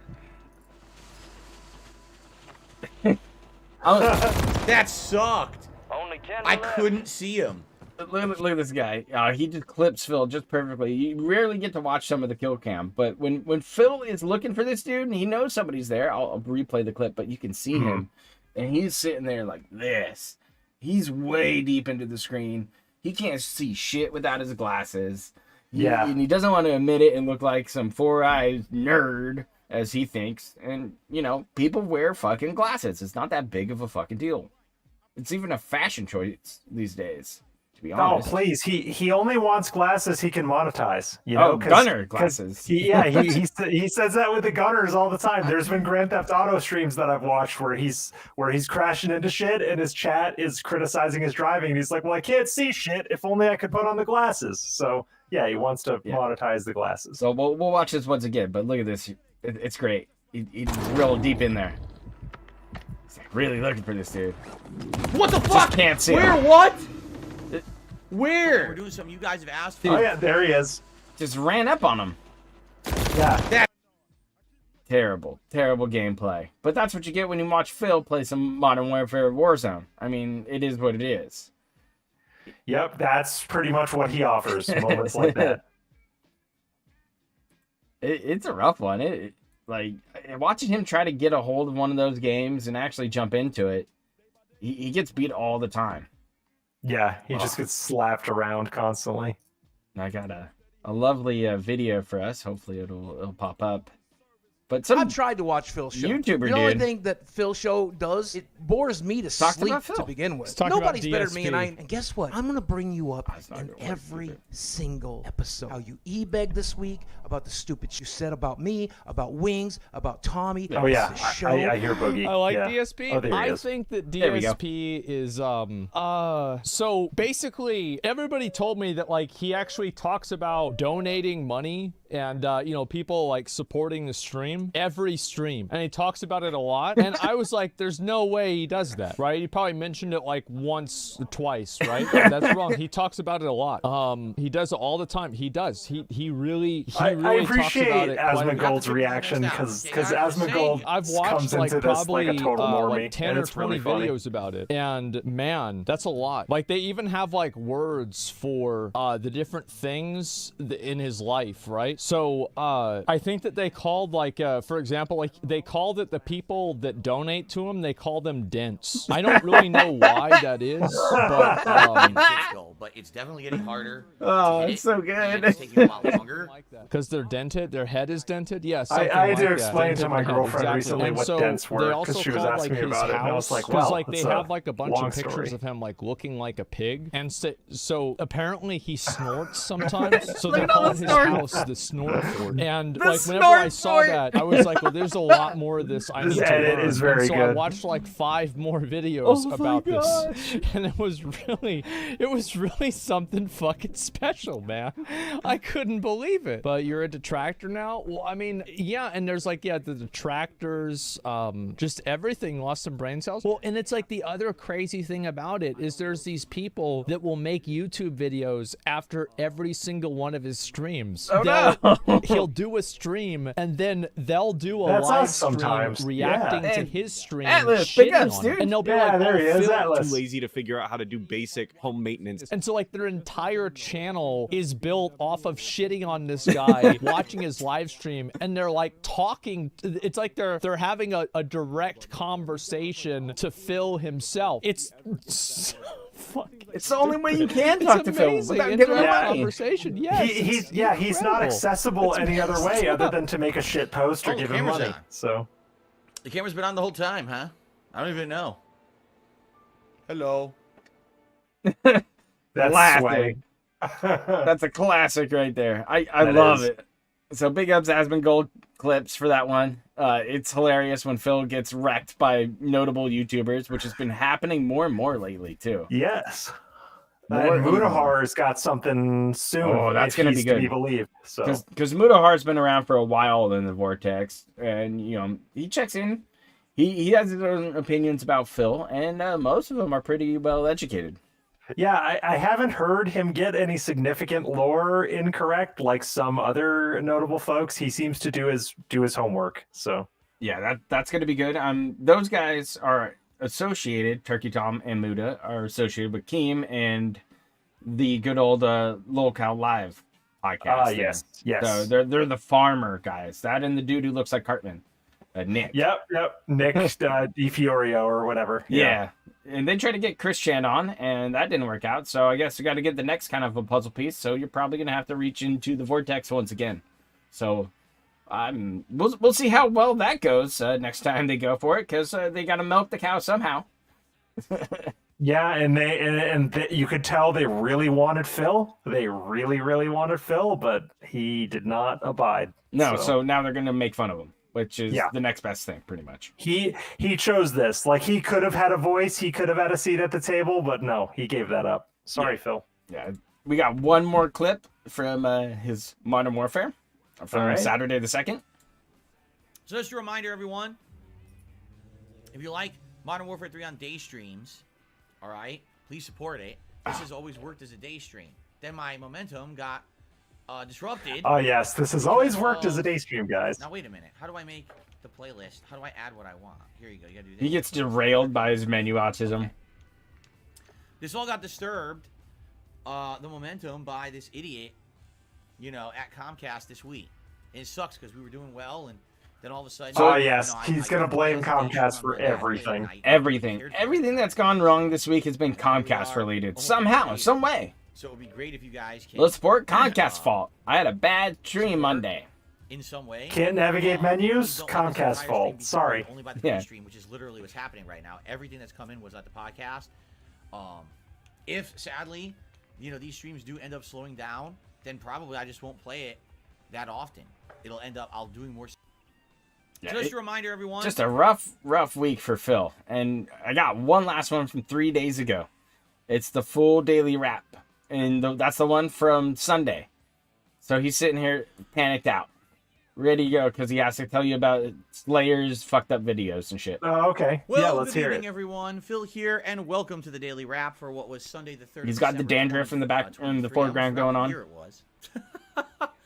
C: That sucked.
D: Only 10
C: I
D: left.
C: couldn't see him.
A: Look at this guy. He just clips Phil just perfectly. You rarely get to watch some of the kill cam, but when Phil is looking for this dude and he knows somebody's there, I'll replay the clip, but you can see him, and he's sitting there like this. He's way deep into the screen. He can't see shit without his glasses. And he doesn't want to admit it and look like some four-eyed nerd, as he thinks. And, people wear fucking glasses. It's not that big of a fucking deal. It's even a fashion choice these days, to be honest.
B: Oh, please. He only wants glasses he can monetize.
A: Gunner glasses.
B: He says that with the gunners all the time. There's been Grand Theft Auto streams that I've watched where he's crashing into shit and his chat is criticizing his driving. And he's like, well, I can't see shit. If only I could put on the glasses. So, yeah, he wants to monetize the glasses.
A: So we'll watch this once again, but look at this. It's great. He's real deep in there. He's really looking for this dude. What the fuck? Just can't see him.
C: Where? What?
A: Where?
C: We're doing something you guys have asked for.
B: Oh, yeah, there he is.
A: Just ran up on him.
B: Yeah.
A: Terrible gameplay. But that's what you get when you watch Phil play some Modern Warfare Warzone. I mean, it is what it is.
B: Yep, that's pretty much what he offers, moments like that.
A: It's a rough one. Watching him try to get a hold of one of those games and actually jump into it, he gets beat all the time.
B: Yeah, he just gets slapped around constantly.
A: I got a lovely video for us. Hopefully it'll pop up. But some
F: I've tried to watch Phil's show.
A: YouTuber
F: the only
A: did.
F: thing that Phil's show does, it bores me to
A: Talked
F: sleep
A: about Phil.
F: to begin with.
G: talking about
F: Nobody's better than me,
G: DSP.
F: and guess what? I'm gonna bring you up
A: That's not
F: in
A: gonna work
F: every
A: either.
F: single episode. How you e-begged this week, about the stupid shit you said about me, about Wings, about Tommy.
B: Oh, yeah,
F: the show.
B: I hear Boogie.
G: I like
B: yeah.
G: DSP.
B: Oh, there he
G: I
B: is.
G: think that
A: There we go.
G: DSP is so basically everybody told me that like he actually talks about donating money and people like supporting the stream, every stream, and he talks about it a lot, and I was like, there's no way he does that, right? He probably mentioned it like once or twice, right? That's wrong. He talks about it a lot. He does it all the time. He does. He really
B: I
G: talks about
B: appreciate
G: it quite a bit.
B: Asmongold's reaction because Asmongold
G: I've
B: comes
G: watched like
B: into this
G: probably
B: like a total normie,
G: like 10
B: and
G: or
B: it's
G: 20
B: really funny.
G: videos about it, and man, that's a lot. Like they even have like words for the different things in his life, right? So I think that they called like for example, like they called it the people that donate to him, they call them dents. I don't really know why that is,
C: but it's definitely getting harder.
A: Oh,
C: to hit
A: it's so
C: it, and
A: good.
C: it's taking a lot longer.
G: because they're dented, their head is dented. Yes.
B: I had to explain to my girlfriend recently what dents were because she was asking me about it, and I was like,
G: because
B: "Well,
G: like they have like a bunch of pictures
B: story.
G: of him like looking like a pig, and so apparently he snorts sometimes. So they call his house the snort fort. And like whenever I saw that, I was like, well, there's a lot more of this I need to
B: edit
G: learn.
B: is very
G: and so I
B: good.
G: watched like 5 more videos about this, and it was really something fucking special, man. I couldn't believe it. But you're a detractor now? Well, I mean, yeah, and there's like, yeah, the detractors, just everything lost some brain cells. Well, and it's like the other crazy thing about it is there's these people that will make YouTube videos after every single one of his streams. He'll do a stream and then they'll do a live stream reacting to his stream.
A: Atlas, big ups, dude.
G: And they'll be
B: Yeah,
G: like,
B: there he is,
G: Phil,
B: Atlas.
H: Too lazy to figure out how to do basic home maintenance.
G: and so like their entire channel is built off of shitting on this guy, watching his live stream, and they're like talking. It's like they're having a direct conversation to Phil himself. It's fuck.
A: It's the only way you can talk to Phil without giving him
G: Internet
A: money.
G: conversation. Yes,
B: He's not
G: incredible.
B: accessible any other way other than to make a shit post or
C: Oh,
B: give him
C: camera's
B: money.
C: on.
B: So
C: The camera's been on the whole time, huh? I don't even know. Hello.
B: that's
A: Laughing.
B: sway.
A: That's a classic right there. I
B: That
A: love
B: is.
A: it. So big ups Aspen Gold clips for that one. It's hilarious when Phil gets wrecked by notable YouTubers, which has been happening more and more lately too.
B: Yes.
A: More
B: And Mudahar's got something soon.
A: Oh, that's
B: if
A: gonna
B: he's
A: be good.
B: to be believed. So
A: Because Mudahar's been around for a while in the Vortex, and you know he checks in. He has his own opinions about Phil, and most of them are pretty well educated.
B: yeah, I haven't heard him get any significant lore incorrect like some other notable folks. He seems to do his homework. So
A: Yeah, that's going to be good. Those guys are associated. Turkey Tom and Muda are associated with Keem and the good old Lol Cow Live podcast.
B: yes.
A: So they're the farmer guys. That and the dude who looks like Cartman, Nick.
B: Yep. Nick DiFiorio or whatever.
A: Yeah. And they tried to get Chris Chan on, and that didn't work out. So I guess we got to get the next kind of a puzzle piece. So you're probably going to have to reach into the Vortex once again. So we'll see how well that goes next time they go for it, because they got to milk the cow somehow.
B: Yeah, and you could tell they really wanted Phil. They really, really wanted Phil, but he did not abide.
A: No, so now they're going to make fun of him, which is
B: Yeah.
A: the next best thing, pretty much.
B: He chose this. Like, he could have had a voice, he could have had a seat at the table, but no, he gave that up. Sorry, Phil.
A: Yeah, we got one more clip from his Modern Warfare from
B: All right.
A: Saturday the 2nd.
C: So just a reminder, everyone, if you like Modern Warfare 3 on day streams, all right, please support it. This has always worked as a day stream. Then my momentum got disrupted.
B: Oh, yes, this has always worked as a day stream, guys.
C: Now, wait a minute. How do I make the playlist? How do I add what I want? Here you go. You got to do this.
A: He gets derailed by his menu autism.
C: Okay. This all got disturbed, the momentum, by this idiot, at Comcast this week. And it sucks because we were doing well, and then all of a sudden...
B: Oh, yes, he's going to blame Comcast for everything.
A: Everything that's gone wrong this week has been Comcast related. Somehow, some way.
C: So it would be great if you guys can...
A: Let's support Comcast's fault. I had a bad stream Monday.
C: In some way.
B: Can't navigate menus?
C: Don't let this
B: Comcast
C: entire
B: fault.
C: stream be
B: Sorry.
C: covered Only by the
A: Yeah.
C: stream, which is literally what's happening right now. Everything that's come in was at the podcast. If, sadly, these streams do end up slowing down, then probably I just won't play it that often. It'll end up, I'll doing more...
A: Yeah,
C: Just a reminder, everyone.
A: Just a rough week for Phil. And I got one last one from 3 days ago. It's the full daily wrap. And that's the one from Sunday. So he's sitting here panicked out. Ready to go because he has to tell you about Slayer's fucked up videos and shit.
B: Oh, okay.
C: Well,
B: yeah, let's
C: good
B: hear
C: evening,
B: it.
C: everyone. Phil here, and welcome to the Daily Wrap for what was Sunday the 3rd.
A: He's got the dandruff in the back, in the foreground going on.
C: Here it was.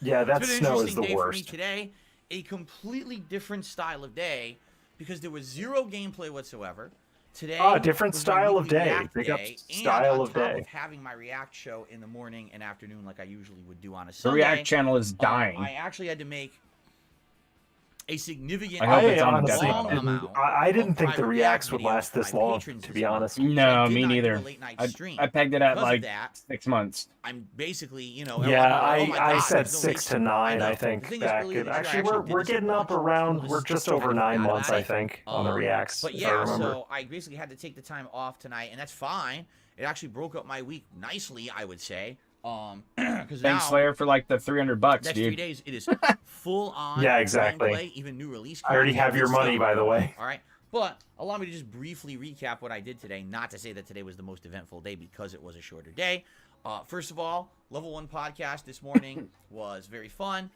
B: Yeah, that
C: It's been an
B: snow is
C: interesting
B: the
C: day for me
B: worst.
C: today. A completely different style of day because there was zero gameplay whatsoever. Today,
B: different
C: was my
B: style of
C: weekly
B: day.
C: React
B: Pick up
C: day,
B: style
C: and on
B: of
C: top
B: day.
C: of having my React show in the morning and afternoon like I usually would do on a
A: The
C: Sunday.
A: React channel is dying.
C: I actually had to make a significant
A: I hope it's on
B: honestly
A: death
C: long
A: metal.
C: amount
B: I didn't
C: of
B: think the
C: private
B: Reacts
C: React
B: would
C: videos
B: last
C: for
B: this
C: my
B: long,
C: patrons
B: to
C: this
B: be
C: month.
B: honest.
C: So I
A: No,
C: did
A: me
C: not do
A: neither.
C: a late night
A: I
C: stream.
A: pegged it at
C: Because of
A: like
C: that,
A: 6 months.
C: I'm basically, you know,
B: Yeah,
C: oh my
B: I
C: God,
B: said
C: there's no
B: 6 to
C: late-
B: 9,
C: know.
B: I
C: The
B: think,
C: thing is,
B: back.
C: earlier this year, I
B: Actually,
C: actually
B: we're
C: did this a
B: getting up
C: bunch.
B: around,
C: People
B: we're
C: just
B: just
C: kinda
B: over 9
C: forgot
B: months,
C: about
B: I
C: it.
B: think, on the Reacts,
C: But
B: if I
C: yeah,
B: remember.
C: so I basically had to take the time off tonight, and that's fine. It actually broke up my week nicely, I would say. Because now
A: Thanks, Slayer, for like the $300,
C: next 3
A: dude.
C: days it is full on
B: Yeah, exactly.
C: gameplay, even new release.
B: I already have your money, by the way.
C: All right, but allow me to just briefly recap what I did today. Not to say that today was the most eventful day because it was a shorter day. First of all, Level 1 podcast this morning was very fun.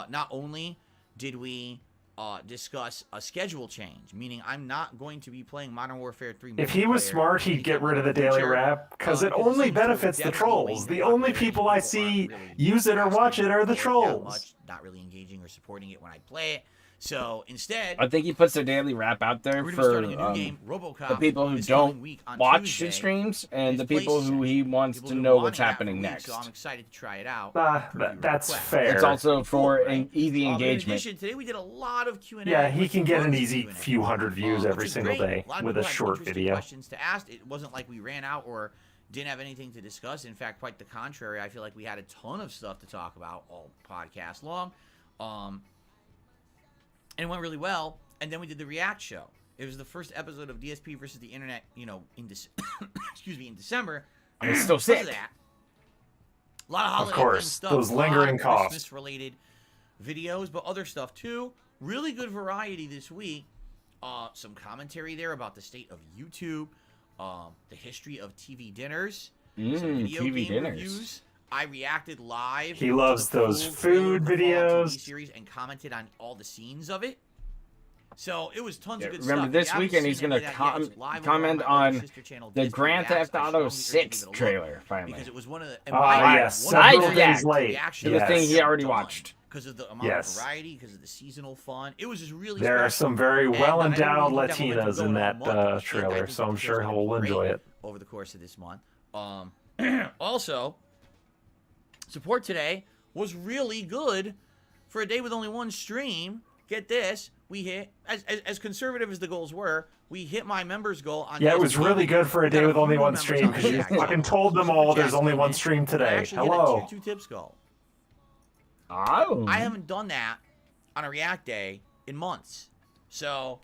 C: Not only did we discuss a schedule change, meaning I'm not going to be playing Modern Warfare 3
B: If he was
C: multiplayer
B: smart, he'd get rid of the daily
C: future,
B: wrap, because it
C: because
B: only
C: seems to have
B: benefits the
C: definitely
B: trolls.
C: been
B: The only
C: popular.
B: people I
C: aren't
B: see
C: really
B: use it or watch
C: asking
B: it are the
C: for that
B: trolls.
C: much, not really engaging or supporting it when I play it. So instead,
A: I think he puts their daily wrap out there
C: we're gonna be
A: for
C: starting a new game, RoboCop,
A: the people who
C: this coming
A: don't
C: week on
A: watch
C: Tuesday.
A: his streams and
C: His
A: the people
C: place
A: who he
C: session.
A: wants
C: People
A: to
C: have been
A: know what's
C: wanting that for
A: happening
C: weeks,
A: next.
C: So I'm excited to try it out.
B: That's
C: request.
B: fair.
A: It's also for
C: Cool, right?
A: an easy
C: In
A: engagement.
C: addition, today we did a lot of Q&A.
B: Yeah, he
C: with
B: can get an
C: tons of
B: easy
C: Q&A.
B: few hundred views
C: which
B: every
C: is
B: single
C: great.
B: day
C: lot of
B: with
C: people
B: a
C: had
B: short
C: interesting
B: video.
C: questions to ask. It wasn't like we ran out or didn't have anything to discuss. In fact, quite the contrary. I feel like we had a ton of stuff to talk about all podcast long. And it went really well. And then we did the React show. It was the first episode of DSP versus the Internet, you know, in in December.
A: I'm still
C: Because of
A: sick.
C: that, a lot of holiday
B: course,
C: themed stuff,
B: those lingering coughs.
C: Christmas-related videos, but other stuff too. Really good variety this week. Some commentary there about the state of YouTube, the history of TV dinners, some video
A: TV
C: game
A: dinners.
C: reviews. I reacted live.
B: He
C: to
B: loves
C: the
B: those
C: full trailer
B: food
C: for Fallout
B: videos.
C: TV series and commented on all the scenes of it. So it was tons of good
A: Remember,
C: stuff.
A: this
C: If you haven't
A: weekend he's
C: seen
A: going
C: any
A: to
C: of that yet, it's live over
A: comment
C: my other
A: on
C: sister channel,
A: the
C: DSP
A: Grand
C: Reacts.
A: Theft
C: I
A: Auto
C: strongly urge you to
A: 6
C: give it a look,
A: trailer, finally.
C: because it was one of the
B: Yes,
C: one of
A: Besides
B: several
C: the
A: that,
B: days late.
C: reaction
A: The thing
B: Yes.
A: he already watched.
C: because of the amount
B: Yes.
C: of variety, because of the seasonal fun. It was just really
B: There are
C: special.
B: some very
C: And,
B: well-endowed
C: I think that momentum
B: Latinas in
C: going
B: that
C: on a month, I
B: trailer,
C: think
B: so I'm
C: the
B: sure
C: show's
B: he'll
C: gonna be
B: enjoy
C: great
B: it.
C: over the course of this month. Also, support today was really good for a day with only one stream. Get this, we hit, as conservative as the goals were, we hit my members goal on
B: Yeah, it was
C: Discord.
B: really good for a
C: We
B: day
C: got
B: with only
C: few
B: one
C: members
B: stream,
C: on
B: because you
C: the
B: fucking
C: chat.
B: told them
C: Super
B: all there's
C: chats
B: only
C: came
B: one
C: in,
B: stream
C: and I
B: today.
C: actually hit a
B: Hello.
C: tier 2 tips goal.
A: Oh.
C: I haven't done that on a React day in months. So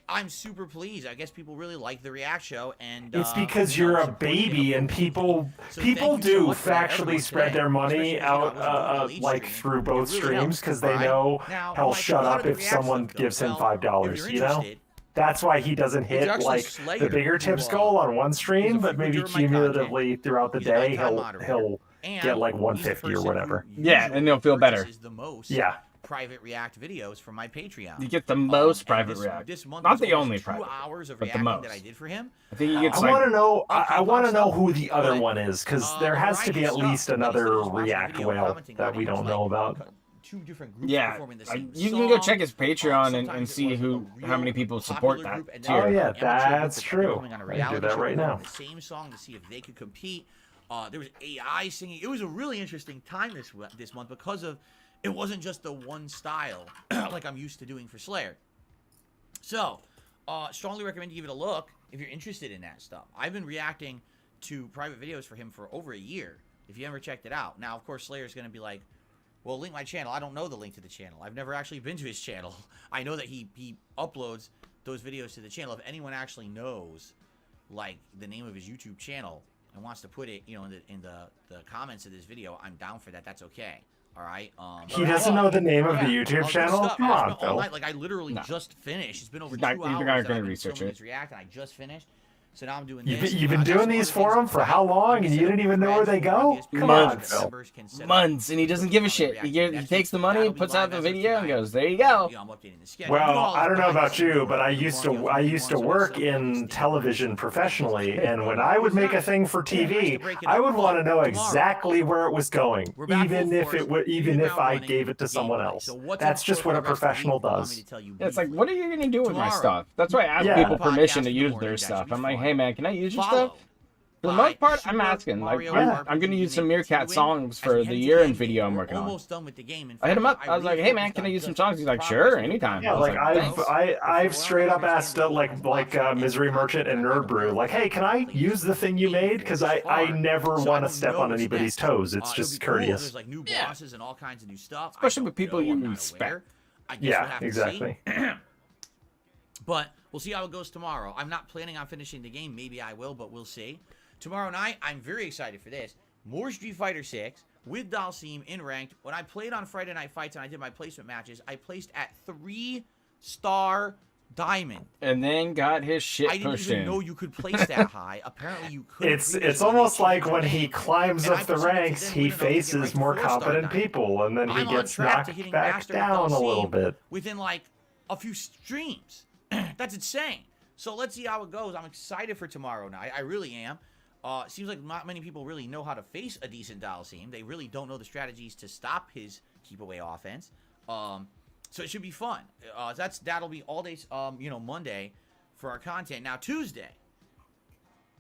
C: I'm super pleased. I guess people really like the React show, and
B: It's because you're a baby, and people
C: So
B: people
C: thank you so
B: do
C: much for everyone
B: factually spread
C: today,
B: their money
C: especially if you know,
B: out
C: it was a Google Lead
B: like
C: stream.
B: through both
C: It really
B: streams,
C: helps,
B: because they
C: alright?
B: know
C: Now,
B: he'll
C: my
B: shut
C: thought
B: up
C: of the
B: if
C: React
B: someone
C: stuff, though,
B: gives him
C: well,
B: $5.
C: if you're
B: You know,
C: interested,
B: that's why he doesn't hit
C: actually
B: like
C: Slayer
B: the bigger
C: who,
B: tips goal on one stream,
C: is a
B: but maybe
C: frequenter of my content.
B: cumulatively throughout the
C: He's an
B: day
C: icon
B: he'll
C: moderator.
B: get like
C: And
B: 150
C: he's
B: or
C: the
B: whatever.
C: person who
A: Yeah, and they'll
C: usually
A: feel better.
C: purchases the most
B: Yeah.
C: private React videos from my Patreon.
A: You get the most
C: And
A: private React.
C: This month
A: Not
C: was
A: the
C: almost
A: only
C: 2
A: private,
C: hours of
A: but the
C: reacting
A: most.
C: that I did for him.
A: I think he gets
B: I
A: like
B: want to know. I
C: Okay,
B: want to know
C: stuff,
B: who the other
C: but,
B: one is, because there has to be at
C: variety
B: least
C: stuff. Like, instead
B: another
C: of just watching a
B: React
C: video
B: whale
C: commenting
B: that
C: on
B: we
C: it, it was
B: don't know
C: like
B: about.
C: 2 different groups
A: Yeah,
C: performing the same
A: you can go
C: song.
A: check his Patreon and
C: Sometimes it
A: see
C: was
A: who,
C: a
A: how many
C: real
A: people support
C: popular
A: that
C: group, and
A: tier.
C: then
B: Oh, yeah,
C: an amateur group
B: that's
C: that
B: true.
C: performing on a
B: I do
C: reality
B: that
C: show
B: right
C: performing
B: now.
C: The same song to see if they could compete. There was AI singing. It was a really interesting time this month because of it wasn't just the one style like I'm used to doing for Slayer. So, strongly recommend you give it a look if you're interested in that stuff. I've been reacting to private videos for him for over a year. If you ever checked it out. Now, of course, Slayer's going to be like, well, link my channel. I don't know the link to the channel. I've never actually been to his channel. I know that he uploads those videos to the channel. If anyone actually knows, like, the name of his YouTube channel and wants to put it, you know, in the comments of this video, I'm down for that. That's okay. All right.
B: He doesn't know the name of the
C: Yeah,
B: YouTube
C: all good
B: channel.
C: stuff.
B: Come
C: I
B: on,
C: spent all
B: Phil.
C: night. Like, I literally
A: No.
C: just finished. It's been over
A: He's
C: 2
A: not-
C: hours.
A: he's not
C: that
A: gonna
C: I've been
A: research
C: filming
A: it.
C: this React, and I just finished. So now I'm doing
B: You've
C: this.
B: been, you've been
C: That's
B: doing
C: one of
B: these
C: the
B: for
C: things
B: him for
C: tonight.
B: how long,
C: I'm
B: and you
C: gonna
B: didn't
C: set
B: even know where
C: up
B: they
C: threads
B: go?
C: for
B: Come on,
E: Months.
B: Phil.
C: members can set up
E: Months, and he doesn't give a shit. He takes the money, puts out the video, and goes, "There you go."
C: I'm updating the schedule.
B: Well,
C: all
B: I don't know
C: behind
B: about
C: the scenes
B: you,
C: work.
B: but I
C: The
B: used
C: Mario
B: to I
C: 3D
B: used to
C: ones,
B: work
C: so
B: in
C: it's
B: television professionally, and when I would make a thing for
C: Nice to
B: TV,
C: break it
B: I
C: up.
B: would want to know
C: Tomorrow,
B: exactly where it was going,
C: we're back
B: even
C: full
B: if
C: force,
B: it would,
C: hitting
B: even
C: the
B: if
C: ground
B: I
C: running,
B: gave it to someone
C: gameplay.
B: else.
C: So what's
B: That's
C: in
B: just
C: store
B: what
C: for
B: a
C: the rest of the
B: professional
C: week? Allow me
B: does.
C: to tell you
A: It's like,
C: briefly.
A: what are you gonna do with my
C: Tomorrow,
A: stuff? That's why I ask
B: Yeah.
A: people
C: podcast
A: permission to
C: in the
A: use
C: morning,
A: their
C: that should
A: stuff.
C: be
A: I'm like,
C: fun.
A: hey man, can I use your
C: Follow
A: stuff? For the
C: by
A: most part, I'm
C: Super
A: asking. Like,
C: Mario
A: I'm
C: RPG
A: gonna use some
C: Remake
A: Meerkat
C: 2
A: songs
C: as
A: for
C: we
A: the
C: head to
A: year-end
C: game
A: video
C: day.
A: I'm
C: We're
A: working on.
C: almost done with the game. In
A: I hit him
C: fact,
A: up. I was like,
C: really
A: hey man,
C: focused
A: can I
C: on
A: use some
C: just
A: songs? He's like,
C: progress
A: sure,
C: in the
A: anytime.
B: Yeah,
A: I was
B: like
A: like, thanks.
B: I've straight up asked
C: understand
B: like Misery Merchant and Nerd Brew, like, hey, can I use the thing you made? Because I never want to step on anybody's toes. It's just courteous.
C: There's like new
A: Yeah.
C: bosses and all kinds of new stuff.
A: Especially
C: I
A: with
C: don't
A: people
C: know,
A: you
C: I'm not
A: respect.
C: aware. I guess we'll
B: Yeah,
C: have to
B: exactly.
C: see. But we'll see how it goes tomorrow. I'm not planning on finishing the game. Maybe I will, but we'll see. Tomorrow night, I'm very excited for this. More Street Fighter 6 with Dalsim in ranked. When I played on Friday Night Fights and I did my placement matches, I placed at 3-star diamond.
A: And then got his shit
C: I didn't
A: pushed
C: even
A: in.
C: know you could place that high. Apparently, you could.
B: It's almost like when he climbs
C: And I
B: up the
C: proceeded to
B: ranks,
C: then
B: he
C: win enough to get
B: faces
C: ranked
B: more
C: 4-star
B: competent
C: diamond.
B: people, and then he
C: I'm on
B: gets
C: track to
B: knocked
C: hitting
B: back
C: Master with
B: down a little
C: Dalsim
B: bit.
C: within like a few streams. That's insane. So let's see how it goes. I'm excited for tomorrow night. I really am. Seems like not many people really know how to face a decent Dalsim. They really don't know the strategies to stop his keep away offense. So it should be fun. That'll be all day. Monday for our content. Now Tuesday,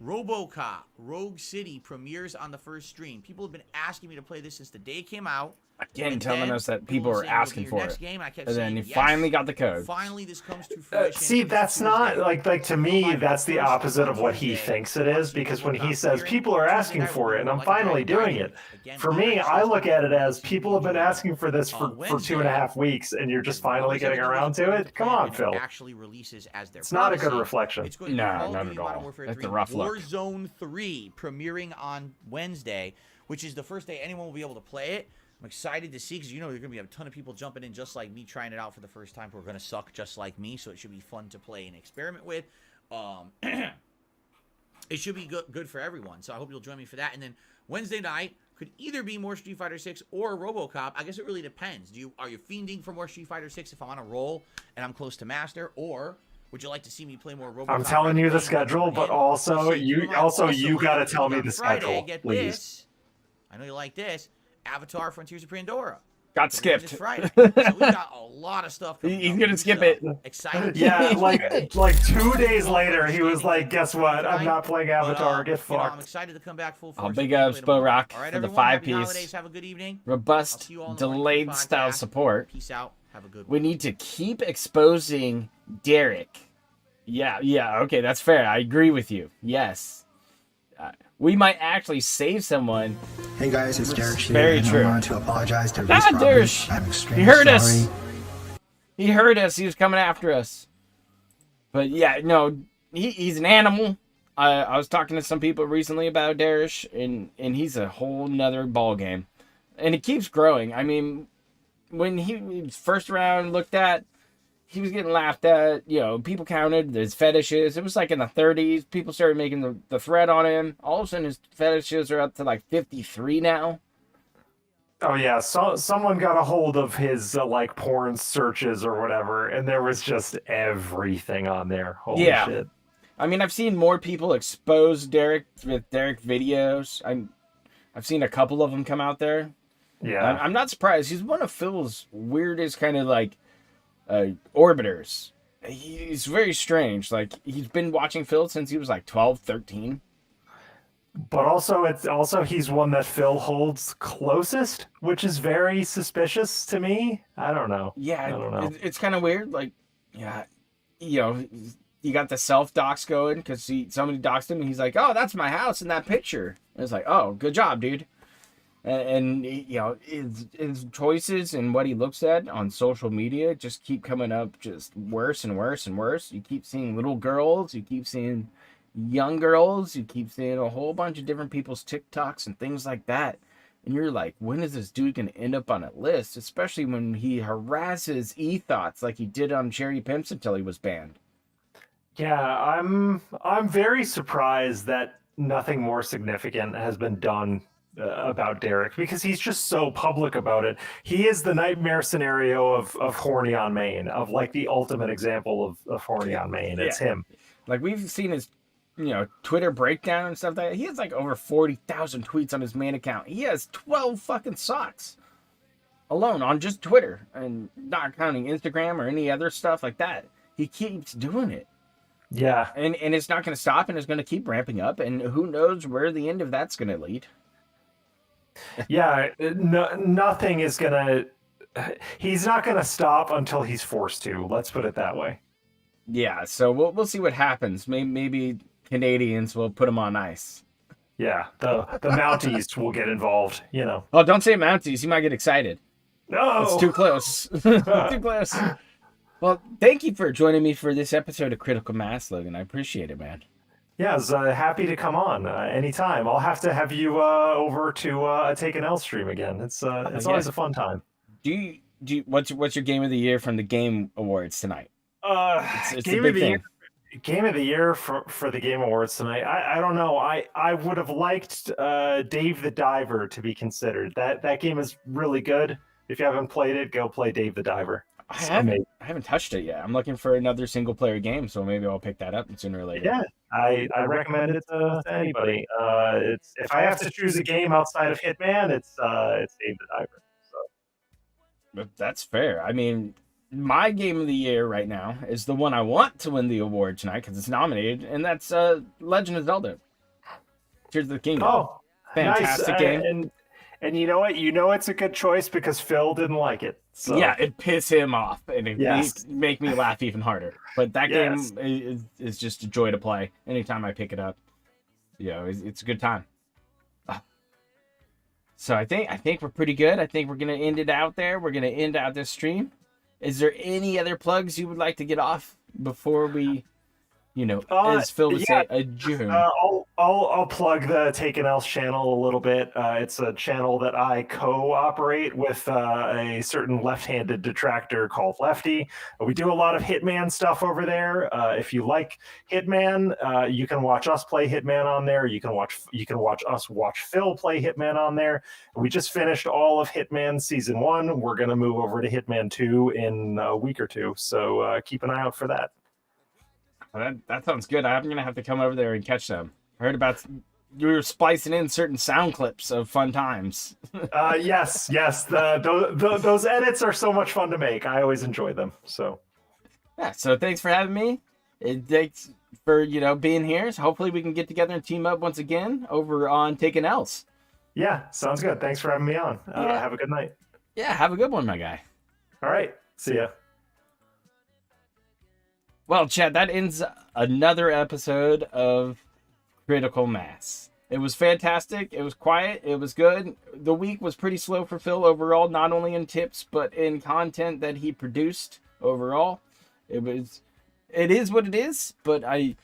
C: RoboCop Rogue City premieres on the first stream. People have been asking me to play this since the day it came out.
A: Again,
C: And
A: telling
C: then
A: us that people
C: were
A: are
C: saying, "Will it be
A: asking
C: your
A: for
C: next
A: it.
C: game?" And I kept
A: And then
C: saying,
A: he
C: yes.
A: finally got the code.
C: Finally, this comes to fruition.
B: See, that's not
C: Tuesday.
B: like to me. That's the
C: First
B: opposite of what he
C: Tuesday,
B: thinks it is.
C: watching
B: Because when he
C: RoboCop
B: says
C: premiering,
B: people are
C: Tuesday
B: asking
C: night
B: for
C: will
B: it,
C: be
B: and I'm
C: like a
B: finally
C: Dragon
B: doing
C: Knight.
B: it.
C: Again,
B: For
C: very
B: me,
C: nice
B: I
C: stuff
B: look at it
C: going on
B: as people have been
C: TV.
B: asking for this for
C: Wednesday,
B: 2.5 weeks, and you're just finally
C: Wednesday,
B: getting
C: everything
B: around
C: was
B: to
C: according
B: it. Come
C: plan,
B: on,
C: and it
B: Phil.
C: actually releases as their
B: It's not a good
C: promising.
B: reflection.
C: It's going to be
A: No,
C: Call of
A: not
C: Duty
A: at all.
C: Modern Warfare
A: That's
C: 3
A: a rough look.
C: Warzone 3 premiering on Wednesday, which is the first day anyone will be able to play it. I'm excited to see because there's going to be a ton of people jumping in just like me trying it out for the first time who are going to suck just like me, so it should be fun to play and experiment with. It should be good for everyone, so I hope you'll join me for that. And then Wednesday night could either be more Street Fighter 6 or RoboCop. I guess it really depends. Are you fiending for more Street Fighter 6 if I'm on a roll and I'm close to Master, or would you like to see me play more RoboCop?
B: I'm telling you the schedule, but also you got to tell me the schedule,
C: Get
B: please.
C: this. I know you like this. Avatar: Frontiers of Pandora.
A: Got
C: Premieres
A: skipped.
C: This Friday. So we've got a lot of stuff coming
A: He's
C: up.
A: gonna
C: New
A: skip
C: stuff.
A: it.
C: Excited.
B: Yeah, like 2 days later, he was like, "Guess what? I'm not playing Avatar. Get
C: I'm
B: fucked."
C: excited to come back full force.
A: Big
C: and
A: ups,
C: play
A: Bo
C: tomorrow.
A: Rock,
C: All right,
A: for the
C: everyone, happy
A: 5-piece.
C: holidays. Have a good evening.
A: Robust,
C: I'll see you all on the
A: delayed
C: Podcast.
A: style support.
C: Peace out. Have a good one.
A: We need to keep exposing Derek. Yeah, okay, that's fair. I agree with you. Yes. We might actually save someone.
I: Hey guys, it's Derek here,
A: Very
I: and
A: true.
I: I want to apologize to
A: Ah,
I: Reese
A: Derek!
I: Roberts. I'm
A: He
I: extremely
A: heard
I: sorry.
A: us. He heard us. He was coming after us. But yeah, no, he's an animal. I was talking to some people recently about Darish, and he's a whole nother ball game. And it keeps growing. I mean, when he was first round looked at, he was getting laughed at. People counted his fetishes. It was like in the 30s. People started making the thread on him. All of a sudden, his fetishes are up to like 53 now.
B: Oh yeah, so someone got a hold of his like porn searches or whatever, and there was just everything on there. Holy
A: Yeah.
B: shit!
A: I mean, I've seen more people expose Derek with Derek videos. I've seen a couple of them come out there.
B: Yeah,
A: I'm not surprised. He's one of Phil's weirdest kind of like orbiters. He's very strange. Like, he's been watching Phil since he was like 12, 13.
B: but also he's one that Phil holds closest, which is very suspicious to me. I don't know.
A: Yeah,
B: I don't know.
A: it's kind of weird. Like, yeah, you got the self docs going because somebody doxed him and he's like, "Oh, that's my house in that picture." And it's like, "Oh, good job, dude." And his choices and what he looks at on social media just keep coming up just worse and worse and worse. You keep seeing little girls, you keep seeing young girls, you keep seeing a whole bunch of different people's TikToks and things like that. And you're like, when is this dude going to end up on a list? Especially when he harasses E-Thoughts like he did on Cherry Pimps until he was banned.
B: Yeah, I'm very surprised that nothing more significant has been done about Derek because he's just so public about it. He is the nightmare scenario of horny on main, of like the ultimate example of horny on main. It's him.
A: Like we've seen his, Twitter breakdown and stuff like that. He has like over 40,000 tweets on his main account. He has 12 fucking socks alone on just Twitter and not counting Instagram or any other stuff like that. He keeps doing it.
B: Yeah.
A: And it's not going to stop, and it's going to keep ramping up, and who knows where the end of that's going to lead.
B: Yeah, nothing is gonna. He's not gonna stop until he's forced to. Let's put it that way.
A: Yeah, so we'll see what happens. Maybe Canadians will put him on ice.
B: Yeah, the Mounties will get involved.
A: Oh, don't say Mounties. You might get excited.
B: No,
A: It's too close. Too close. Well, thank you for joining me for this episode of Critical Mass, Logan. I appreciate it, man.
B: Yeah, I was happy to come on anytime. I'll have to have you over to a Takin Ls stream again. It's always a fun time.
A: What's your game of the year from the Game Awards tonight? It's
B: Game
A: a
B: of
A: big
B: the
A: thing.
B: year. Game of the year for the Game Awards tonight. I don't know. I would have liked Dave the Diver to be considered. That game is really good. If you haven't played it, go play Dave the Diver.
A: I haven't touched it yet. I'm looking for another single player game, so maybe I'll pick that up sooner or later.
B: Yeah, I recommend it to anybody. It's if I have to choose a game outside of Hitman, it's Dave the Diver. So.
A: But that's fair. I mean, my game of the year right now is the one I want to win the award tonight because it's nominated, and that's Legend of Zelda. Tears of the Kingdom.
B: Oh,
A: fantastic
B: nice.
A: game.
B: And you know what? You know it's a good choice because Phil didn't like it. So.
A: Yeah, it pissed him off, and it
B: Yes.
A: make me laugh even harder. But that
B: Yes.
A: game is just a joy to play. Anytime I pick it up, it's a good time. So I think we're pretty good. I think we're gonna end it out there. We're gonna end out this stream. Is there any other plugs you would like to get off before we, as Phil would say, adjourn?
B: I'll plug the Takin Ls channel a little bit. It's a channel that I co-operate with a certain left-handed detractor called Lefty. We do a lot of Hitman stuff over there. If you like Hitman, you can watch us play Hitman on there. You can watch us watch Phil play Hitman on there. We just finished all of Hitman Season 1. We're going to move over to Hitman 2 in a week or two. So keep an eye out for that.
A: That sounds good. I'm gonna have to come over there and catch them. I heard about you were splicing in certain sound clips of fun times.
B: Yes. Those edits are so much fun to make. I always enjoy them. So
A: yeah. So thanks for having me. Thanks for being here. So hopefully we can get together and team up once again over on Takin Ls.
B: Yeah, sounds good. Thanks for having me on. Have a good night.
A: Yeah, have a good one, my guy.
B: All right. See ya.
A: Well, Chad, that ends another episode of Critical Mass. It was fantastic. It was quiet. It was good. The week was pretty slow for Phil overall, not only in tips, but in content that he produced overall. It is what it is, but I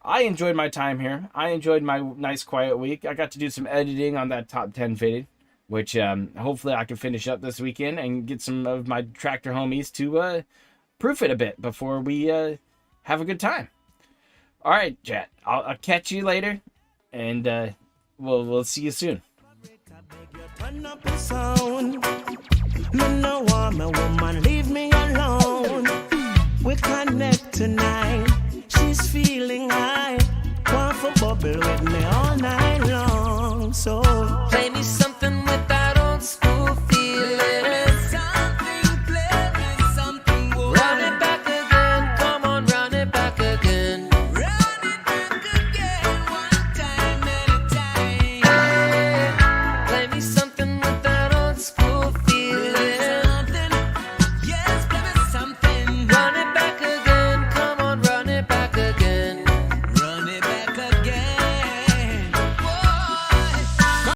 A: enjoyed my time here. I enjoyed my nice quiet week. I got to do some editing on that top 10 fitted, which hopefully I can finish up this weekend and get some of my tractor homies to proof it a bit before we have a good time. All right, Jet. I'll catch you later, and we'll see you soon.
J: No woman, woman, leave me alone. We connect tonight. She's feeling high. Want for bubble with me all night long. So